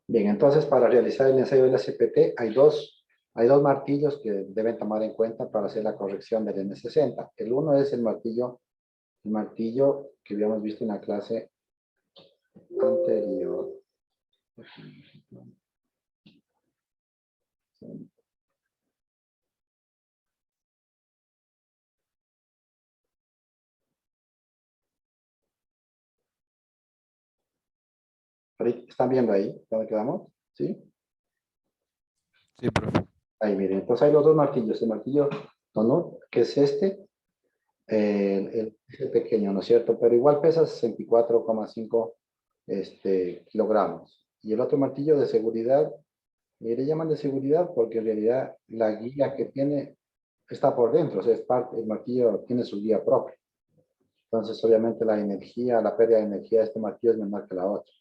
Bien, entonces para realizar el ensayo del SPT hay dos martillos que deben tomar en cuenta para hacer la corrección del N60. El uno es el martillo que habíamos visto en la clase anterior. ¿Están viendo ahí? ¿Dónde quedamos? ¿Sí? Sí, profe. Ahí, miren. Entonces hay los dos martillos. El martillo Tonut, que es este, el pequeño, ¿no es cierto? Pero igual pesa 64,5 kilogramos. Y el otro martillo de seguridad, le llaman de seguridad porque en realidad la guía que tiene está por dentro, o sea, el martillo tiene su guía propia. Entonces, obviamente, la pérdida de energía de este martillo es menor que la otra.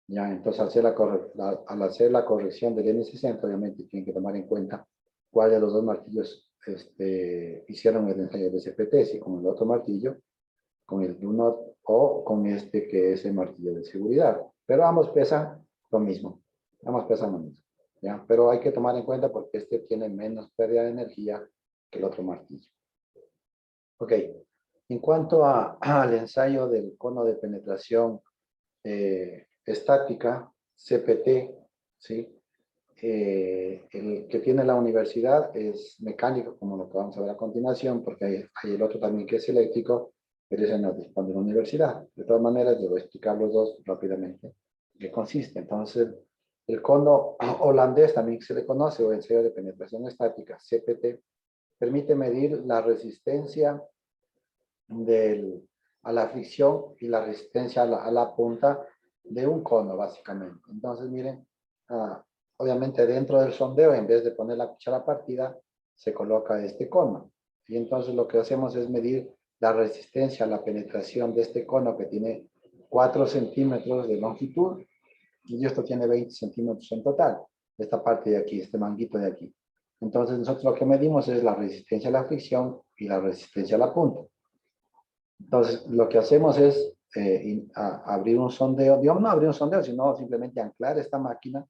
Ya, entonces, al hacer la corrección del N60, obviamente, tienen que tomar en cuenta cuál de los dos martillos hicieron el ensayo de CPT, si con el otro martillo, con el do not o con este que es el martillo de seguridad. Pero ambos pesan lo mismo. Ambos pesan lo mismo. ¿Ya? Pero hay que tomar en cuenta porque este tiene menos pérdida de energía que el otro martillo. Ok. En cuanto al ensayo del cono de penetración estática, CPT, ¿sí? El que tiene la universidad es mecánico, como lo que vamos a ver a continuación, porque hay el otro también que es eléctrico, pero ese no dispone de la universidad. De todas maneras, les voy a explicar los dos rápidamente qué consiste. Entonces, el cono holandés también se le conoce, o ensayo de penetración estática, CPT, permite medir la resistencia a la fricción y la resistencia a la punta de un cono, básicamente. Entonces, miren, obviamente dentro del sondeo, en vez de poner la cuchara partida, se coloca este cono. Y entonces lo que hacemos es medir la resistencia a la penetración de este cono que tiene 4 centímetros de longitud y esto tiene 20 centímetros en total. Esta parte de aquí, este manguito de aquí. Entonces nosotros lo que medimos es la resistencia a la fricción y la resistencia a la punta. Entonces, lo que hacemos es abrir un sondeo, digamos, no abrir un sondeo, sino simplemente anclar esta máquina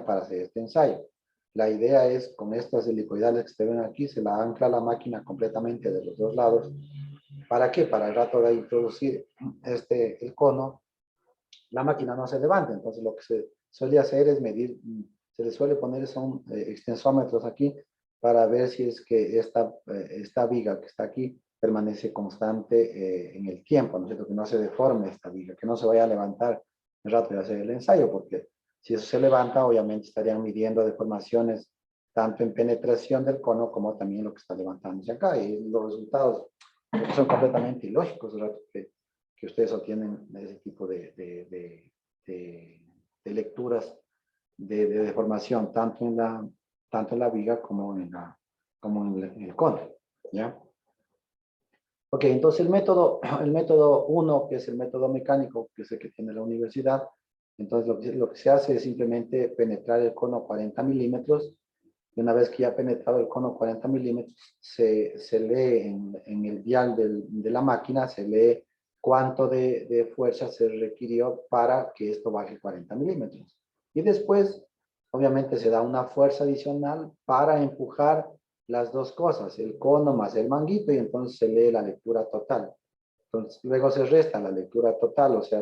para hacer este ensayo. La idea es, con estas helicoidales que se ven aquí, se la ancla la máquina completamente de los dos lados. ¿Para qué? Para el rato de introducir el cono, la máquina no se levanta. Entonces, lo que se suele hacer es medir, se le suele poner son extensómetros aquí para ver si es que esta viga que está aquí permanece constante en el tiempo, ¿no es cierto? Que no se deforme esta viga, que no se vaya a levantar el rato de hacer el ensayo, porque si eso se levanta, obviamente estarían midiendo deformaciones tanto en penetración del cono como también lo que está levantándose acá, y los resultados son completamente ilógicos, el rato que ustedes obtienen ese tipo de lecturas de deformación, tanto en la viga como en el cono, ¿ya? Ok, entonces el método 1, que es el método mecánico, que es el que tiene la universidad, entonces lo que se hace es simplemente penetrar el cono 40 milímetros, y una vez que ya ha penetrado el cono 40 milímetros, se lee en el dial de la máquina, se lee cuánto de fuerza se requirió para que esto baje 40 milímetros. Y después, obviamente, se da una fuerza adicional para empujar las dos cosas, el cono más el manguito, y entonces se lee la lectura total. Entonces, luego se resta la lectura total, o sea,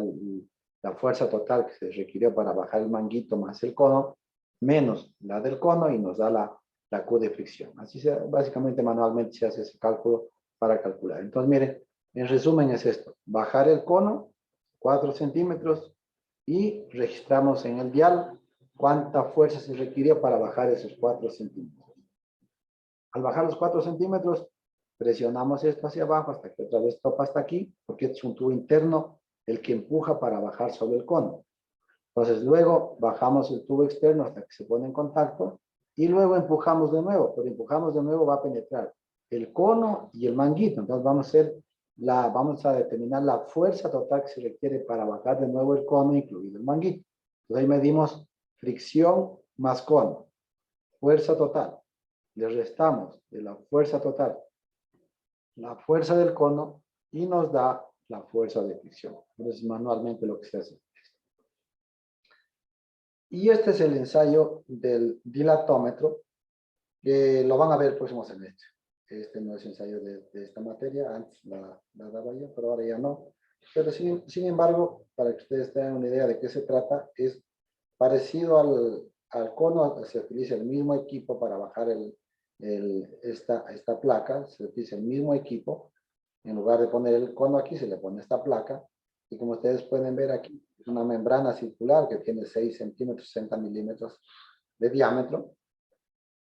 la fuerza total que se requirió para bajar el manguito más el cono, menos la del cono, y nos da la Q de fricción. Así básicamente manualmente se hace ese cálculo para calcular. Entonces, miren, en resumen es esto: bajar el cono 4 centímetros y registramos en el dial cuánta fuerza se requirió para bajar esos 4 centímetros. Al bajar los 4 centímetros, presionamos esto hacia abajo hasta que otra vez topa hasta aquí, porque es un tubo interno el que empuja para bajar sobre el cono. Entonces luego bajamos el tubo externo hasta que se pone en contacto y luego empujamos de nuevo, pero empujamos de nuevo va a penetrar el cono y el manguito. Entonces vamos a determinar la fuerza total que se requiere para bajar de nuevo el cono, incluido el manguito. Entonces ahí medimos fricción más cono, fuerza total. Le restamos de la fuerza total la fuerza del cono y nos da la fuerza de fricción. Entonces manualmente lo que se hace. Y este es el ensayo del dilatómetro, que lo van a ver el próximo semestre. Este no es ensayo de esta materia, antes la daba yo, pero ahora ya no. Pero sin embargo, para que ustedes tengan una idea de qué se trata, es parecido al cono, se utiliza el mismo equipo para bajar esta placa, se utiliza el mismo equipo. En lugar de poner el cono aquí, se le pone esta placa. Y como ustedes pueden ver aquí, es una membrana circular que tiene 6 centímetros, 60 milímetros de diámetro.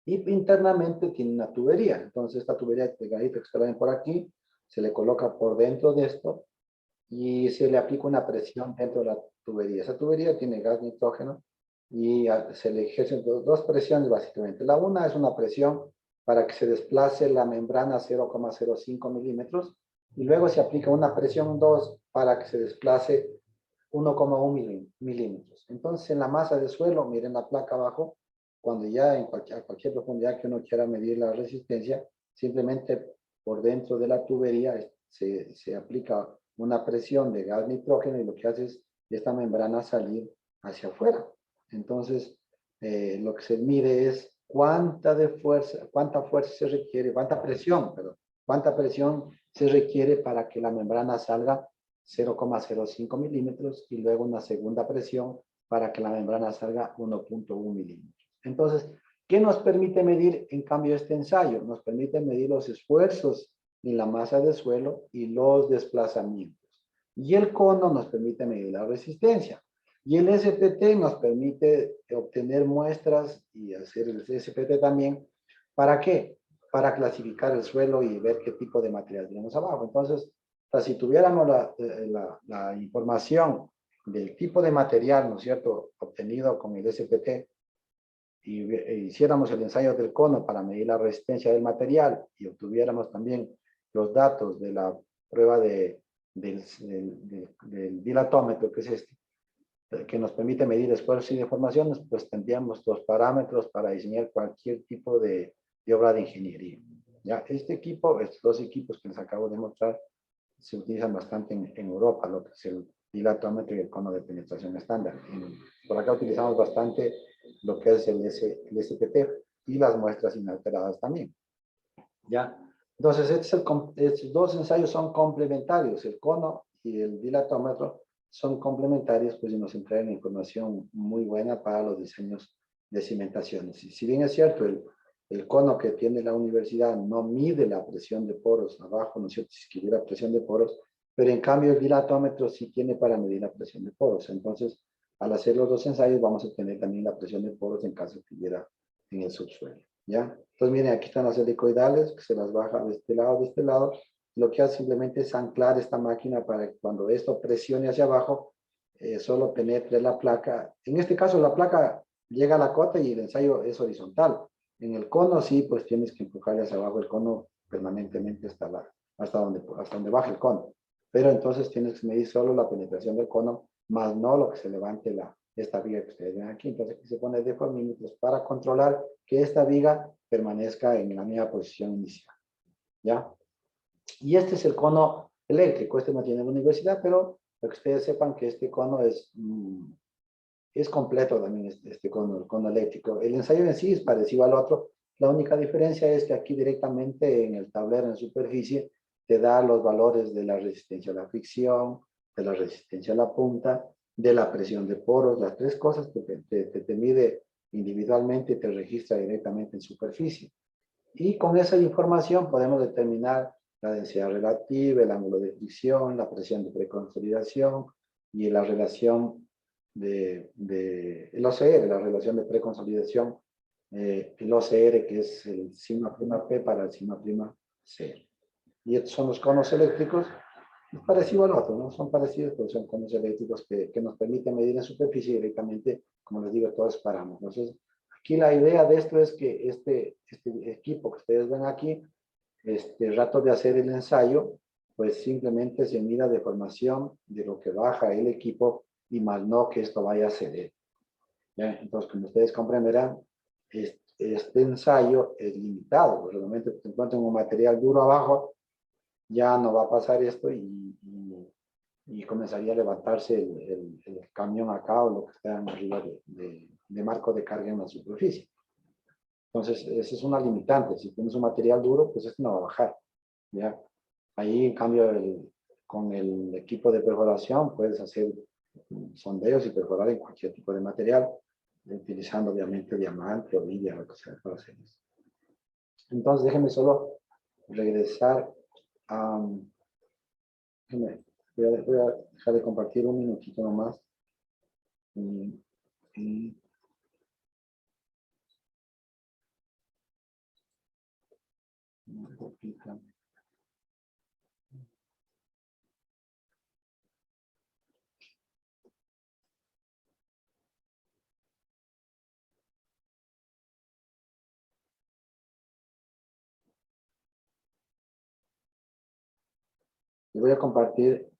Y internamente tiene una tubería. Entonces esta tubería pegadita que ustedes ven por aquí, se le coloca por dentro de esto y se le aplica una presión dentro de la tubería. Esa tubería tiene gas nitrógeno y se le ejercen dos presiones básicamente. La una es una presión para que se desplace la membrana a 0,05 milímetros y luego se aplica una presión 2 para que se desplace 1,1 milímetros. Entonces en la masa de suelo, miren la placa abajo, cuando ya a cualquier profundidad que uno quiera medir la resistencia, simplemente por dentro de la tubería se aplica una presión de gas nitrógeno y lo que hace es esta membrana salir hacia afuera. Entonces, lo que se mide es cuánta fuerza se requiere, cuánta presión se requiere para que la membrana salga 0,05 milímetros y luego una segunda presión para que la membrana salga 1,1 milímetros. Entonces, ¿qué nos permite medir en cambio este ensayo? Nos permite medir los esfuerzos en la masa de suelo y los desplazamientos. Y el cono nos permite medir la resistencia. Y el SPT nos permite obtener muestras y hacer el SPT también. ¿Para qué? Para clasificar el suelo y ver qué tipo de material tenemos abajo. Entonces, si tuviéramos la información del tipo de material, ¿no es cierto?, obtenido con el SPT, y hiciéramos el ensayo del cono para medir la resistencia del material y obtuviéramos también los datos de la prueba del dilatómetro, que es este, que nos permite medir esfuerzos y deformaciones, pues tendríamos los parámetros para diseñar cualquier tipo de obra de ingeniería. ¿Ya? Estos dos equipos que les acabo de mostrar, se utilizan bastante en Europa, lo que es el dilatómetro y el cono de penetración estándar. Por acá utilizamos bastante lo que es el SPT y las muestras inalteradas también. ¿Ya? Entonces, estos dos ensayos son complementarios, el cono y el dilatómetro son complementarios, pues y nos entregan información muy buena para los diseños de cimentaciones. Y si bien es cierto, el cono que tiene la universidad no mide la presión de poros abajo, ¿no es cierto?, si hubiera presión de poros, pero en cambio el dilatómetro sí tiene para medir la presión de poros. Entonces, al hacer los dos ensayos vamos a tener también la presión de poros en caso que hubiera en el subsuelo. ¿Ya? Entonces, miren, aquí están las helicoidales, que se las baja de este lado. Lo que hace simplemente es anclar esta máquina para que cuando esto presione hacia abajo, solo penetre la placa. En este caso, la placa llega a la cota y el ensayo es horizontal. En el cono, sí, pues tienes que empujarle hacia abajo el cono permanentemente hasta donde baja el cono. Pero entonces tienes que medir solo la penetración del cono, más no lo que se levante esta viga que ustedes ven aquí. Entonces aquí se pone de formímetros para controlar que esta viga permanezca en la misma posición inicial. ¿Ya? Y este es el cono eléctrico. Este no tiene la universidad, pero para que ustedes sepan que este cono es completo también, este cono, el cono eléctrico. El ensayo en sí es parecido al otro. La única diferencia es que aquí directamente en el tablero en superficie te da los valores de la resistencia a la fricción, de la resistencia a la punta, de la presión de poros, las tres cosas que te mide individualmente y te registra directamente en superficie. Y con esa información podemos determinar la densidad relativa, el ángulo de fricción, la presión de preconsolidación y la relación el OCR, la relación de preconsolidación, el OCR que es el sigma prima P para el sigma prima C. Y estos son los conos eléctricos, es parecido al otro, ¿no? Son parecidos, pero son conos eléctricos que nos permiten medir en superficie directamente, como les digo, todos paramos. Entonces, aquí la idea de esto es que este equipo que ustedes ven aquí, rato de hacer el ensayo, pues simplemente se mida deformación de lo que baja el equipo y más no que esto vaya a ceder. ¿Ya? Entonces, como ustedes comprenderán, este ensayo es limitado. Por el momento que se encuentra un material duro abajo, ya no va a pasar esto y y comenzaría a levantarse el camión acá o lo que está arriba de marco de carga en la superficie. Entonces, esa es una limitante. Si tienes un material duro, pues esto no va a bajar, ¿ya? Ahí, en cambio, con el equipo de perforación puedes hacer sondeos y perforar en cualquier tipo de material, utilizando obviamente diamante o vidrio, lo que sea, para hacer eso. Entonces, déjenme solo regresar a... voy a dejar de compartir un minutito nomás. Y les voy a compartir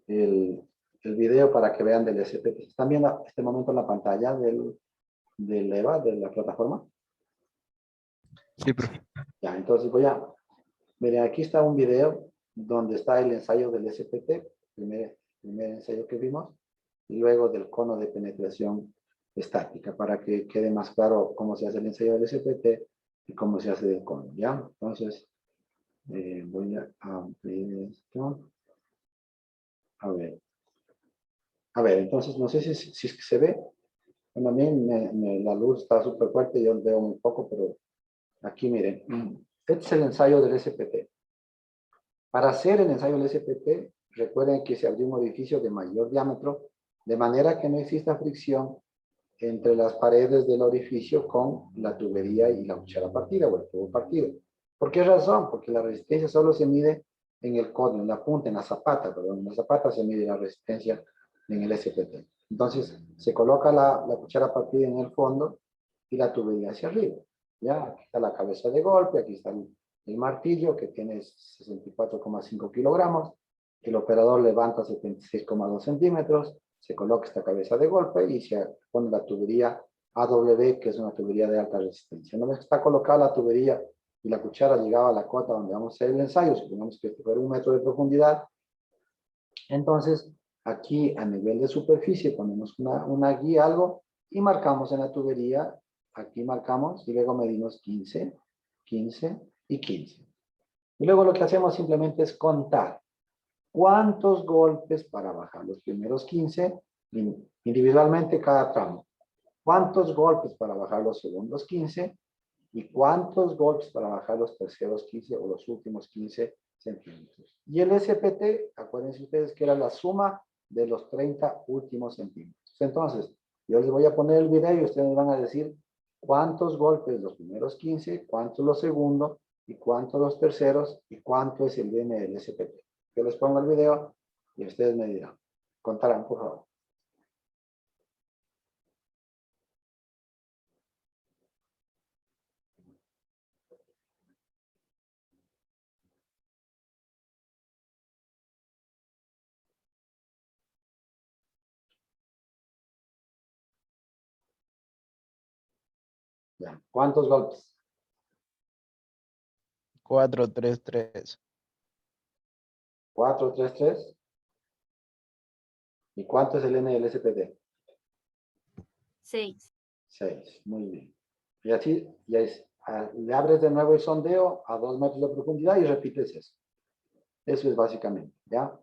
el video para que vean del SPT. ¿Están viendo en este momento la pantalla del EVA, de la plataforma? Sí, profe. Ya, entonces miren, aquí está un video donde está el ensayo del SPT, primer ensayo que vimos, y luego del cono de penetración estática, para que quede más claro cómo se hace el ensayo del SPT y cómo se hace del cono, ¿ya? Entonces, voy a abrir esto. A ver. A ver, entonces, no sé si se ve. Bueno, a mí la luz está súper fuerte, yo veo muy poco, pero aquí miren. Este es el ensayo del SPT. Para hacer el ensayo del SPT, recuerden que se abrió un orificio de mayor diámetro, de manera que no exista fricción entre las paredes del orificio con la tubería y la cuchara partida o el tubo partido. ¿Por qué razón? Porque la resistencia solo se mide en el codo, en la punta, en la zapata, perdón. En la zapata se mide la resistencia en el SPT. Entonces, se coloca la cuchara partida en el fondo y la tubería hacia arriba. ¿Ya? Aquí está la cabeza de golpe, aquí está el martillo que tiene 64,5 kilogramos. El operador levanta 76,2 centímetros, se coloca esta cabeza de golpe y se pone la tubería AW, que es una tubería de alta resistencia. Una vez que está colocada la tubería y la cuchara llegaba a la cota donde vamos a hacer el ensayo, supongamos que este fuera 1 metro de profundidad, entonces aquí a nivel de superficie ponemos una guía, algo, y marcamos en la tubería, aquí marcamos y luego medimos 15, 15 y 15. Y luego lo que hacemos simplemente es contar cuántos golpes para bajar los primeros 15, individualmente cada tramo. Cuántos golpes para bajar los segundos 15 y cuántos golpes para bajar los terceros 15 o los últimos 15 centímetros. Y el SPT, acuérdense ustedes que era la suma de los 30 últimos centímetros. Entonces, yo les voy a poner el video y ustedes van a decir cuántos golpes los primeros 15, cuántos los segundos y cuántos los terceros y cuánto es el DM del SPT. Yo les pongo el video y ustedes me dirán. Contarán, por favor. Ya. ¿Cuántos golpes? 4, 3, 3. 4, 3, 3. ¿Y cuánto es el N del SPT? 6. 6. Muy bien. Y así, le abres de nuevo el sondeo a 2 metros de profundidad y repites eso. Eso es básicamente, ¿ya?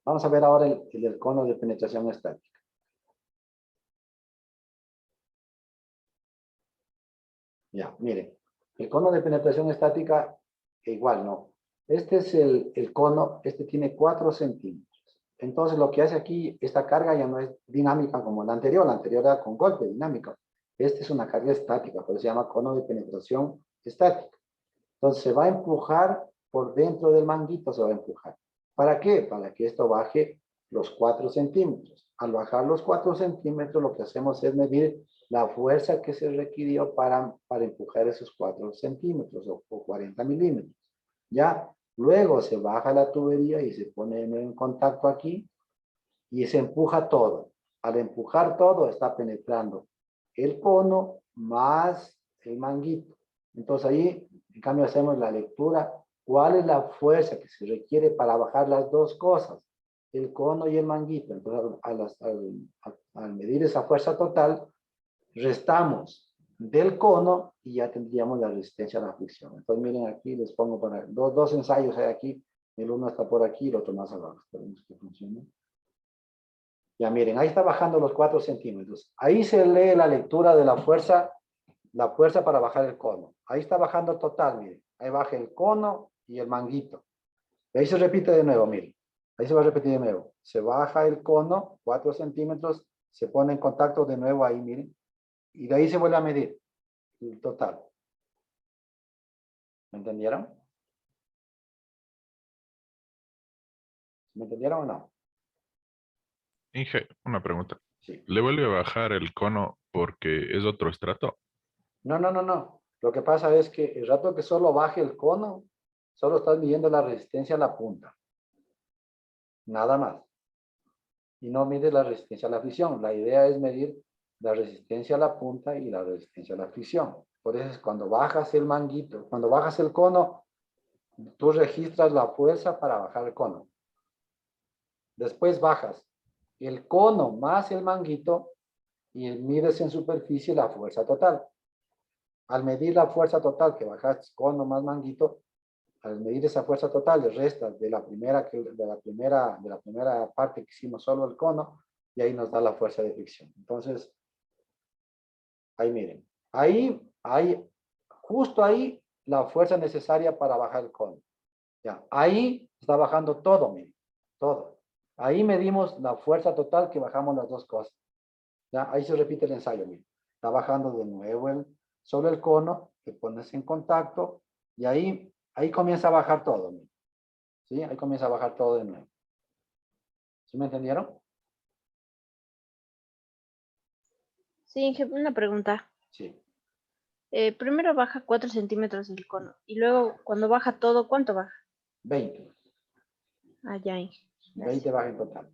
Vamos a ver ahora el cono de penetración estática. Ya, miren. El cono de penetración estática, igual, ¿no? Este es el cono, este tiene 4 centímetros. Entonces, lo que hace aquí, esta carga ya no es dinámica como la anterior era con golpe dinámico. Esta es una carga estática, por eso se llama cono de penetración estática. Entonces, se va a empujar por dentro del manguito, se va a empujar. ¿Para qué? Para que esto baje los 4 centímetros. Al bajar los 4 centímetros, lo que hacemos es medir la fuerza que se requirió para empujar esos 4 centímetros o 40 milímetros. ¿Ya? Luego se baja la tubería y se pone en contacto aquí y se empuja todo. Al empujar todo está penetrando el cono más el manguito. Entonces ahí, en cambio, hacemos la lectura. ¿Cuál es la fuerza que se requiere para bajar las dos cosas? el cono y el manguito. Entonces, al medir esa fuerza total, restamos del cono y ya tendríamos la resistencia a la fricción. Entonces, miren aquí, les pongo para dos ensayos hay aquí. El uno está por aquí y el otro más abajo. Esperemos que funcione. Ya miren, ahí está bajando los 4 centímetros. Ahí se lee la lectura de la fuerza para bajar el cono. Ahí está bajando total, miren. Ahí baja el cono y el manguito. Y ahí se repite de nuevo, miren. Ahí se va a repetir de nuevo. Se baja el cono, 4 centímetros, se pone en contacto de nuevo ahí, miren. Y de ahí se vuelve a medir el total. ¿Me entendieron? ¿Me entendieron o no? Inge, una pregunta. Sí. ¿Le vuelve a bajar el cono porque es otro estrato? No, no, no, no. Lo que pasa es que el rato que solo baje el cono, solo estás midiendo la resistencia a la punta. Nada más. Y no mides la resistencia a la fricción. La idea es medir la resistencia a la punta y la resistencia a la fricción. Por eso es cuando bajas el manguito, cuando bajas el cono, tú registras la fuerza para bajar el cono. Después bajas el cono más el manguito y mides en superficie la fuerza total. Al medir la fuerza total que bajaste cono más manguito, al medir esa fuerza total, le restas de la primera parte que hicimos solo el cono, y ahí nos da la fuerza de fricción. Entonces, ahí miren, justo ahí, la fuerza necesaria para bajar el cono. Ya, ahí está bajando todo, miren, todo. Ahí medimos la fuerza total que bajamos las dos cosas. Ya, ahí se repite el ensayo, miren. Está bajando de nuevo solo el cono, te pones en contacto, y ahí comienza a bajar todo, miren. ¿Sí? Ahí comienza a bajar todo de nuevo. ¿Sí me entendieron? Sí, Inge, una pregunta. Sí. Primero baja 4 centímetros el cono y luego cuando baja todo, ¿cuánto baja? 20. Ah, ya, Inge. 20 baja en total.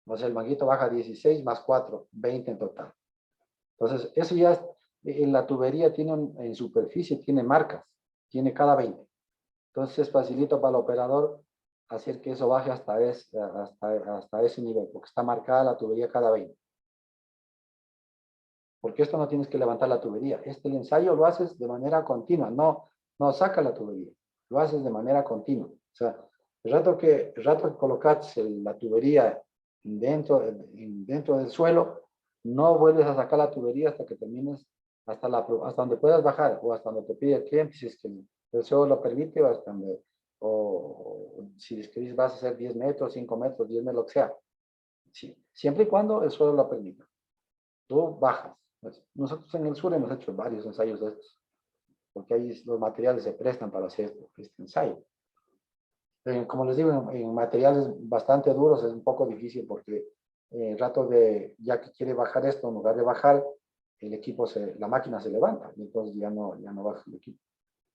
O sea, el manguito baja 16 más 4, 20 en total. Entonces, eso ya en la tubería tiene en superficie, tiene marcas, tiene cada 20. Entonces, es facilito para el operador hacer que eso baje hasta ese nivel, porque está marcada la tubería cada 20. Porque esto no tienes que levantar la tubería. El ensayo lo haces de manera continua, no saca la tubería, lo haces de manera continua. O sea, el rato que colocas la tubería dentro del suelo, no vuelves a sacar la tubería hasta que termines, hasta donde puedas bajar, o hasta donde te pide el cliente, si es que el suelo lo permite, o si es que vas a hacer 10 metros, 5 metros, 10 metros, lo que sea. Sí, siempre y cuando el suelo lo permita. Tú bajas. Nosotros en el sur hemos hecho varios ensayos de estos, porque ahí los materiales se prestan para hacer este ensayo. Como les digo, en materiales bastante duros es un poco difícil porque el rato ya que quiere bajar esto, en lugar de bajar, la máquina se levanta y entonces ya no baja el equipo.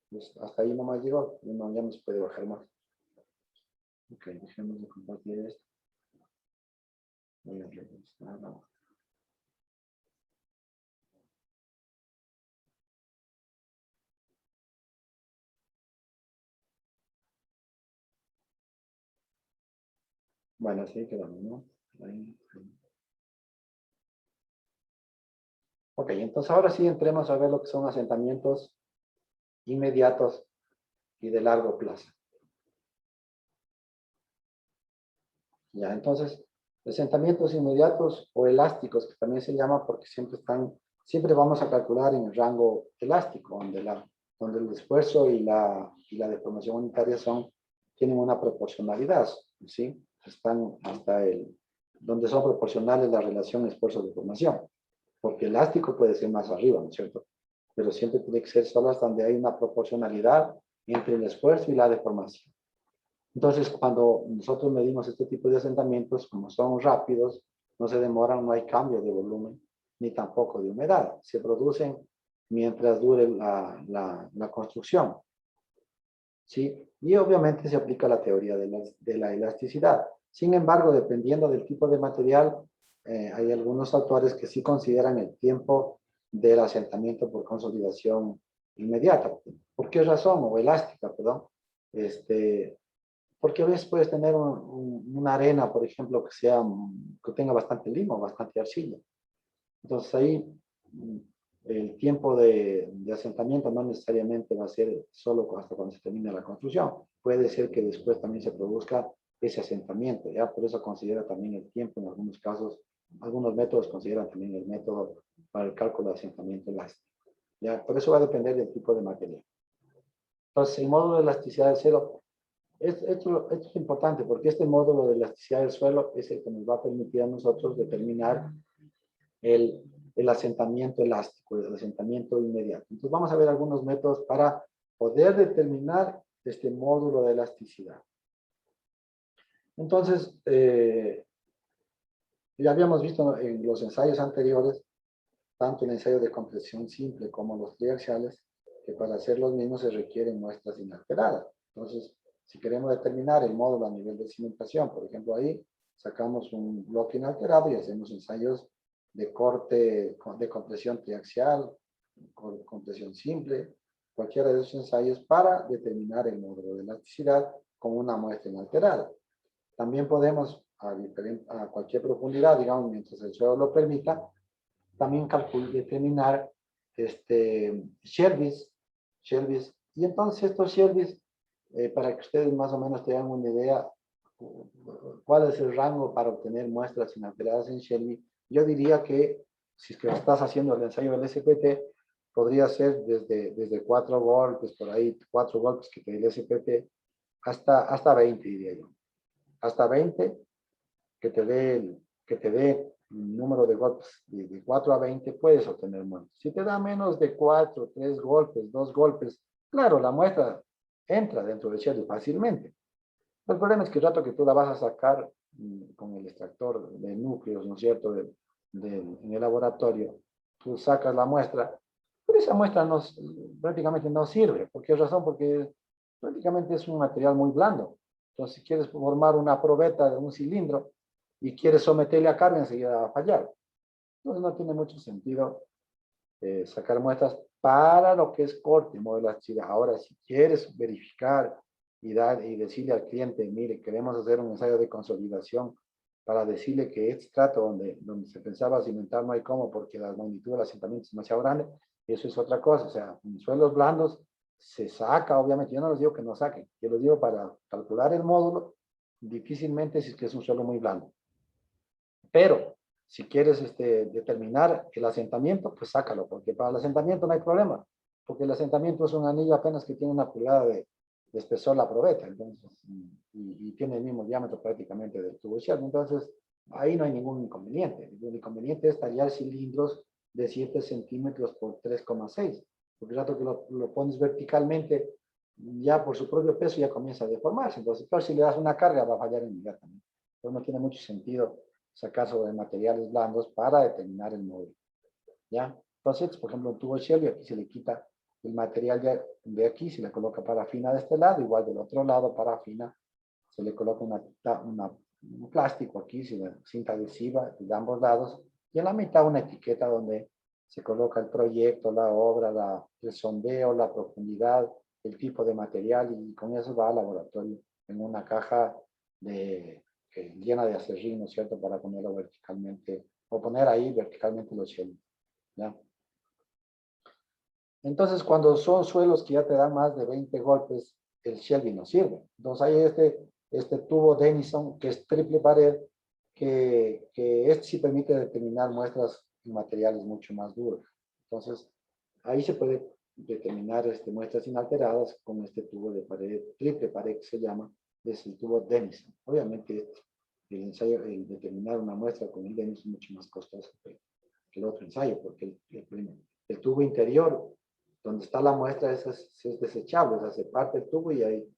Pues hasta ahí nomás llegó, ya no se puede bajar más. Ok, dejemos de compartir esto. Voy a regresar. Bueno, así quedamos, ¿no? Ahí. Ok, entonces ahora sí entremos a ver lo que son asentamientos inmediatos y de largo plazo. Ya, entonces, asentamientos inmediatos o elásticos, que también se llama porque siempre vamos a calcular en el rango elástico, donde el esfuerzo y la deformación unitaria tienen una proporcionalidad, ¿sí? Están donde son proporcionales la relación esfuerzo-deformación. Porque elástico puede ser más arriba, ¿no es cierto? Pero siempre tiene que ser solo hasta donde hay una proporcionalidad entre el esfuerzo y la deformación. Entonces, cuando nosotros medimos este tipo de asentamientos, como son rápidos, no se demoran, no hay cambio de volumen, ni tampoco de humedad. Se producen mientras dure la construcción. ¿Sí? Y obviamente se aplica la teoría de la elasticidad. Sin embargo, dependiendo del tipo de material, hay algunos autores que sí consideran el tiempo del asentamiento por consolidación inmediata. ¿Por qué razón? O elástica, perdón. porque a veces puedes tener una arena, por ejemplo, que tenga bastante limo, bastante arcilla. Entonces ahí el tiempo de asentamiento no necesariamente va a ser solo hasta cuando se termine la construcción. Puede ser que después también se produzca ese asentamiento, ¿ya? Por eso considera también el tiempo en algunos casos. Algunos métodos consideran también el método para el cálculo de asentamiento elástico, ¿ya? Por eso va a depender del tipo de material. Entonces, el módulo de elasticidad de cero, esto es importante porque este módulo de elasticidad del suelo es el que nos va a permitir a nosotros determinar el asentamiento elástico, el asentamiento inmediato. Entonces, vamos a ver algunos métodos para poder determinar este módulo de elasticidad. Entonces, ya habíamos visto en los ensayos anteriores, tanto el ensayo de compresión simple como los triaxiales, que para hacer los mismos se requieren muestras inalteradas. Entonces, si queremos determinar el módulo a nivel de cimentación, por ejemplo, ahí sacamos un bloque inalterado y hacemos ensayos de corte, de compresión triaxial, compresión simple, cualquiera de esos ensayos para determinar el módulo de elasticidad con una muestra inalterada. También podemos, a cualquier profundidad, digamos, mientras el suelo lo permita, también determinar Shelby's. Y entonces estos Shelby's, para que ustedes más o menos tengan una idea cuál es el rango para obtener muestras inalteradas en Shelby, yo diría que si es que estás haciendo el ensayo del SPT, podría ser desde 4 golpes, por ahí 4 golpes que te dé el SPT, hasta 20, diría yo. Hasta 20 que te dé un número de golpes de 4 a 20, puedes obtener muestras. Si te da menos de 4, 3 golpes, 2 golpes, claro, la muestra entra dentro del Shelby fácilmente. El problema es que el rato que tú la vas a sacar con el extractor de núcleos, ¿no es cierto?, en el laboratorio, tú sacas la muestra, pero esa muestra prácticamente no sirve. ¿Por qué razón? Porque prácticamente es un material muy blando. Entonces, si quieres formar una probeta de un cilindro y quieres someterle a carga, enseguida va a fallar. Entonces, no tiene mucho sentido sacar muestras para lo que es corte, modelo elasticidad. Ahora, si quieres verificar y decirle al cliente, mire, queremos hacer un ensayo de consolidación para decirle que este trato donde se pensaba cimentar no hay cómo porque la magnitud del asentamiento es demasiado grande, eso es otra cosa. O sea, en suelos blandos se saca, obviamente, yo no les digo que no saquen, yo les digo para calcular el módulo, difícilmente si es que es un suelo muy blando. Pero si quieres determinar el asentamiento, pues sácalo, porque para el asentamiento no hay problema, porque el asentamiento es un anillo apenas que tiene una pulgada de espesor la probeta, entonces, y tiene el mismo diámetro prácticamente del tubo Shelby, entonces ahí no hay ningún inconveniente. El inconveniente es tallar cilindros de 7 centímetros por 3,6, porque el rato que lo pones verticalmente, ya por su propio peso ya comienza a deformarse, entonces claro, si le das una carga va a fallar inmediatamente. Entonces no tiene mucho sentido sacar sobre materiales blandos para determinar el módulo, ¿ya? Entonces, por ejemplo, un tubo Shelby, aquí se le quita el material de aquí, se le coloca parafina de este lado, igual del otro lado parafina, se le coloca un plástico aquí, cinta adhesiva de ambos lados, y en la mitad una etiqueta donde se coloca el proyecto, la obra, el sondeo, la profundidad, el tipo de material, y con eso va al laboratorio en una caja llena de acerrín, ¿no es cierto?, para ponerlo verticalmente, o poner ahí verticalmente los Shelby, ¿ya? Entonces, cuando son suelos que ya te dan más de 20 golpes, el Shelby no sirve. Entonces, hay este tubo Denison, que es triple pared, que este sí permite determinar muestras en materiales mucho más duros. Entonces, ahí se puede determinar muestras inalteradas con este tubo de pared, triple pared que se llama, es el tubo Denison. Obviamente, el determinar una muestra con el Denison es mucho más costoso que el otro ensayo, porque el tubo interior, donde está la muestra, es desechable, o sea, se parte el tubo y ahí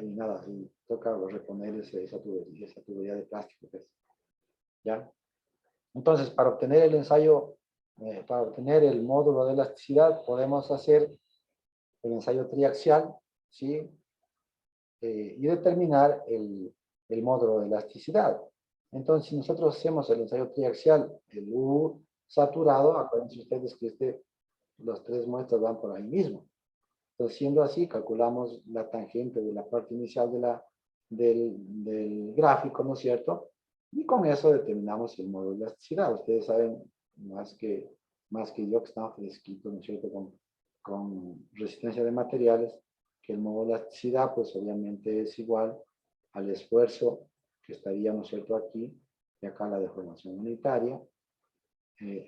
nada, y toca reponer esa tubería de plástico, pues, ¿ya? Entonces, para obtener el ensayo, para obtener el módulo de elasticidad, podemos hacer el ensayo triaxial, ¿sí? Y determinar el módulo de elasticidad. Entonces, si nosotros hacemos el ensayo triaxial, el U saturado, acuérdense ustedes que las 3 muestras van por ahí mismo. Entonces, siendo así, calculamos la tangente de la parte inicial del gráfico, ¿no es cierto? Y con eso determinamos el módulo de elasticidad. Ustedes saben más que yo que estamos fresquitos, ¿no es cierto? Con resistencia de materiales, que el módulo de elasticidad, pues obviamente es igual al esfuerzo que estaría, ¿no es cierto?, aquí, y acá la deformación unitaria,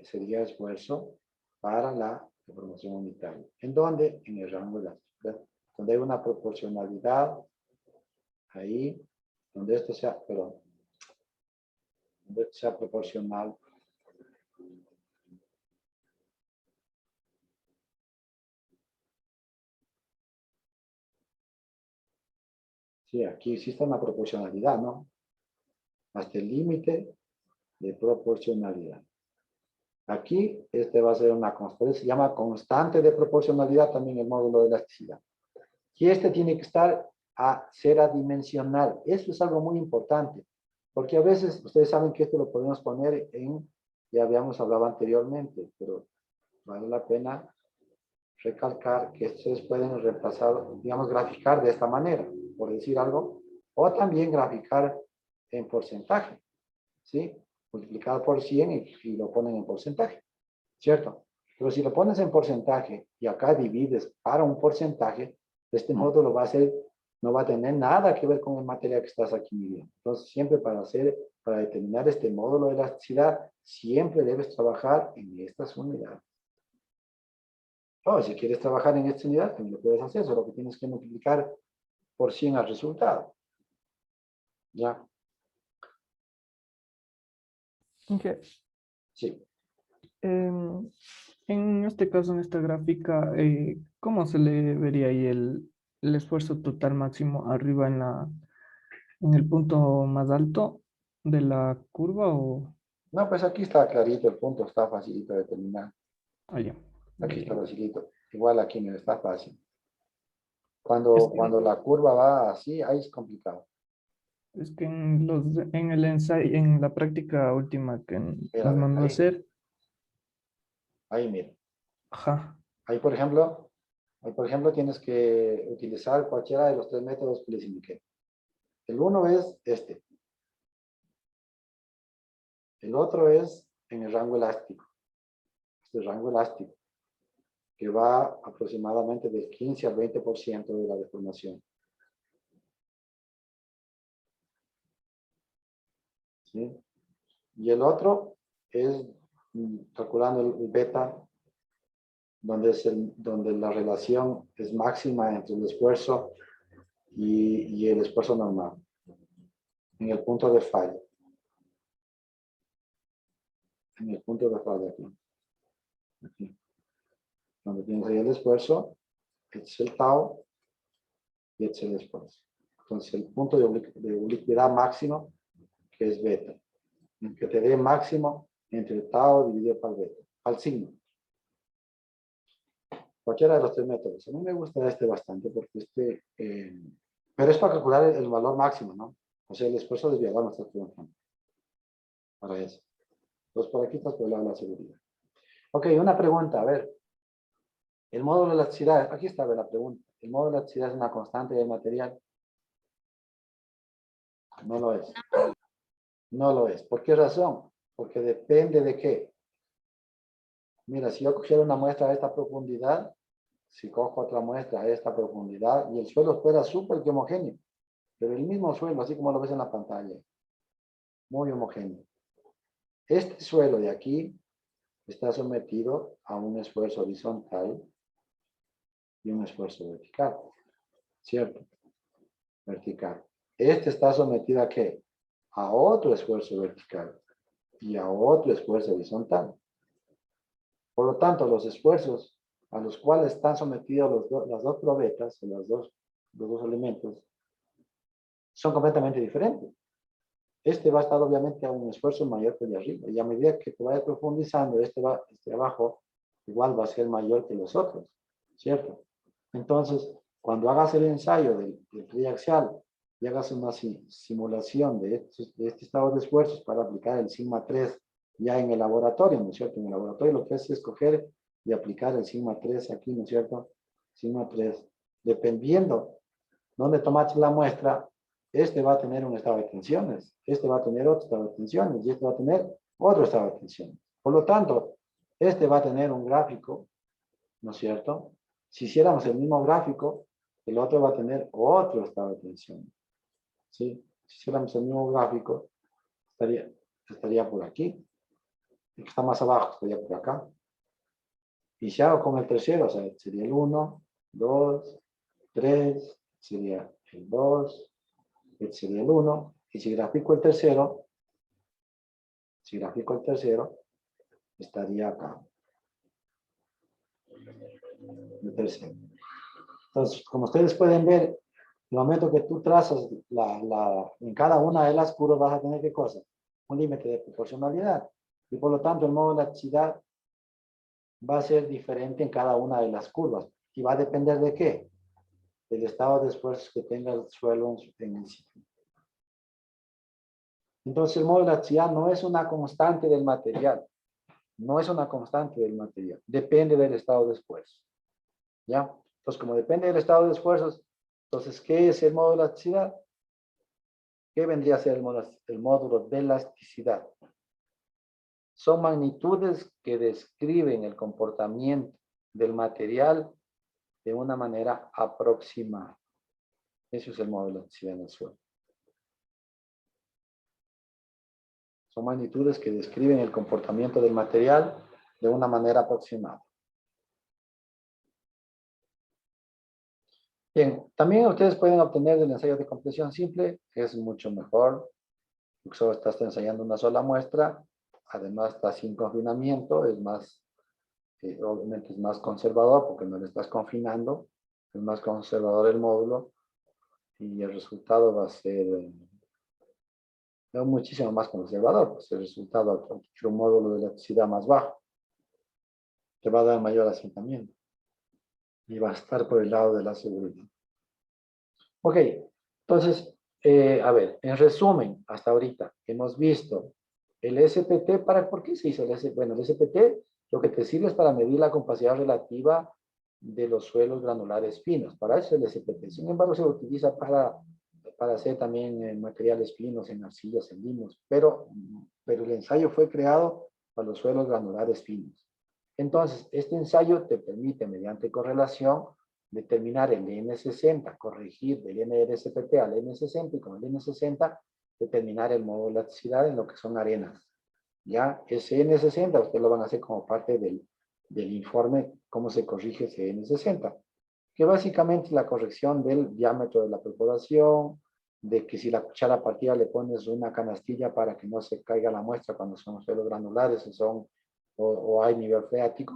sería esfuerzo para la deformación unitaria. ¿En dónde? En el rango elástico. Donde hay una proporcionalidad, ahí, donde esto sea, perdón, donde esto sea proporcional. Sí, aquí existe una proporcionalidad, ¿no? Hasta el límite de proporcionalidad. Aquí, este va a ser una constante, se llama constante de proporcionalidad también el módulo de elasticidad. Y este tiene que estar a ser adimensional. Eso es algo muy importante, porque a veces ustedes saben que esto lo podemos poner en, ya habíamos hablado anteriormente, pero vale la pena recalcar que estos pueden reemplazar, digamos, graficar de esta manera, por decir algo, o también graficar en porcentaje, ¿sí? Multiplicado por 100 y lo ponen en porcentaje, ¿cierto? Pero si lo pones en porcentaje y acá divides para un porcentaje, de este modo lo va a hacer, no va a tener nada que ver con el material que estás aquí midiendo. Entonces, siempre para determinar este módulo de elasticidad, siempre debes trabajar en estas unidades. O si quieres trabajar en esta unidad, también lo puedes hacer, solo que tienes que multiplicar por 100 al resultado. ¿Ya? Ok. Sí. En este caso, en esta gráfica, ¿cómo se le vería ahí el esfuerzo total máximo arriba en el punto más alto de la curva o No, pues aquí está clarito, el punto está facilito de determinar. allá? Aquí está Bien. facilito. Igual aquí no está fácil. Es Cuando la curva va así, ahí es complicado. es que en el ensayo, en la práctica última que Mira, a nos ver, mandó a hacer, ahí mira. ajá, Ahí, por ejemplo, tienes que utilizar cualquiera de los tres métodos que les indiqué. El uno es este. El otro es en el rango elástico. Este rango elástico, que va aproximadamente del 15 al 20% de la deformación. ¿Sí? Y el otro es calculando el beta, donde la relación es máxima entre el esfuerzo y el esfuerzo normal, en el punto de falla. En el punto de falla aquí. Cuando tienes ahí el esfuerzo, este es el tau y este es el esfuerzo. Entonces el punto de oblicuidad máximo, que es beta, el que te dé máximo entre el tau dividido por beta, al signo. Cualquiera de los tres métodos. A mí me gusta este bastante porque pero es para calcular el valor máximo, ¿no? O sea, el esfuerzo desviado no está trabajando para eso. Entonces, por aquí está por el lado de la seguridad. Ok, una pregunta, a ver. El módulo de elasticidad, aquí está la pregunta. ¿El módulo de elasticidad es una constante del material? No lo es. No lo es. ¿Por qué razón? Porque depende de qué. Mira, si yo cogiera una muestra a esta profundidad, si cojo otra muestra a esta profundidad, y el suelo fuera súper homogéneo, pero el mismo suelo, así como lo ves en la pantalla, muy homogéneo. Este suelo de aquí está sometido a un esfuerzo horizontal y un esfuerzo vertical, ¿cierto? Vertical. Este está sometido a ¿qué? A otro esfuerzo vertical y a otro esfuerzo horizontal. Por lo tanto, los esfuerzos a los cuales están sometidos las dos probetas, los dos elementos, son completamente diferentes. Este va a estar obviamente a un esfuerzo mayor que el de arriba. Y a medida que te vaya profundizando, este abajo igual va a ser mayor que los otros, ¿cierto? Entonces, cuando hagas el ensayo del triaxial y hagas una simulación de este estado de esfuerzos para aplicar el sigma 3 ya en el laboratorio, ¿no es cierto? En el laboratorio lo que haces es coger y aplicar el sigma 3 aquí, ¿no es cierto? Sigma 3. Dependiendo dónde tomaste la muestra, este va a tener un estado de tensiones, este va a tener otro estado de tensiones y este va a tener otro estado de tensiones. Por lo tanto, este va a tener un gráfico, ¿no es cierto? Si hiciéramos el mismo gráfico, el otro va a tener otro estado de tensión. ¿Sí? Si hiciéramos el mismo gráfico, estaría por aquí. El que está más abajo estaría por acá. Y si hago con el tercero, o sea, sería el 1, 2, 3, sería el 2, este sería el 1. Y si grafico el tercero, estaría acá. El tercero. Entonces, como ustedes pueden ver, en el momento que tú trazas en cada una de las curvas vas a tener ¿qué cosa? Un límite de proporcionalidad. Y por lo tanto, el modo de elasticidad va a ser diferente en cada una de las curvas. ¿Y va a depender de qué? Del estado de esfuerzos que tenga el suelo en el sitio. Entonces, el modo de elasticidad no es una constante del material. No es una constante del material. Depende del estado de esfuerzo. ¿Ya? Entonces, como depende del estado de esfuerzos, entonces, ¿qué es el módulo de elasticidad? ¿Qué vendría a ser el módulo de elasticidad? Son magnitudes que describen el comportamiento del material de una manera aproximada. Eso es el módulo de elasticidad en el suelo. Son magnitudes que describen el comportamiento del material de una manera aproximada. Bien, también ustedes pueden obtener del ensayo de compresión simple, es mucho mejor, porque solo estás ensayando una sola muestra, además está sin confinamiento, es más, obviamente es más conservador porque no le estás confinando, es más conservador el módulo y el resultado va a ser muchísimo más conservador, pues el resultado adquiere un módulo de elasticidad más bajo, te va a dar mayor asentamiento y va a estar por el lado de la seguridad. Ok, entonces, a ver, en resumen, hasta ahorita hemos visto el SPT, ¿por qué se hizo el SPT? Bueno, el SPT lo que te sirve es para medir la compacidad relativa de los suelos granulares finos, para eso el SPT. Sin embargo, se utiliza para hacer también materiales finos, en arcillas, en limos, pero el ensayo fue creado para los suelos granulares finos. Entonces, este ensayo te permite, mediante correlación, determinar el N60, corregir del NRSPT al N60 y con el N60 determinar el modo de elasticidad en lo que son arenas. Ya, ese N60 ustedes lo van a hacer como parte del informe cómo se corrige ese N60, que básicamente es la corrección del diámetro de la perforación, de que si la cuchara partida le pones una canastilla para que no se caiga la muestra cuando son suelos granulares o hay nivel freático.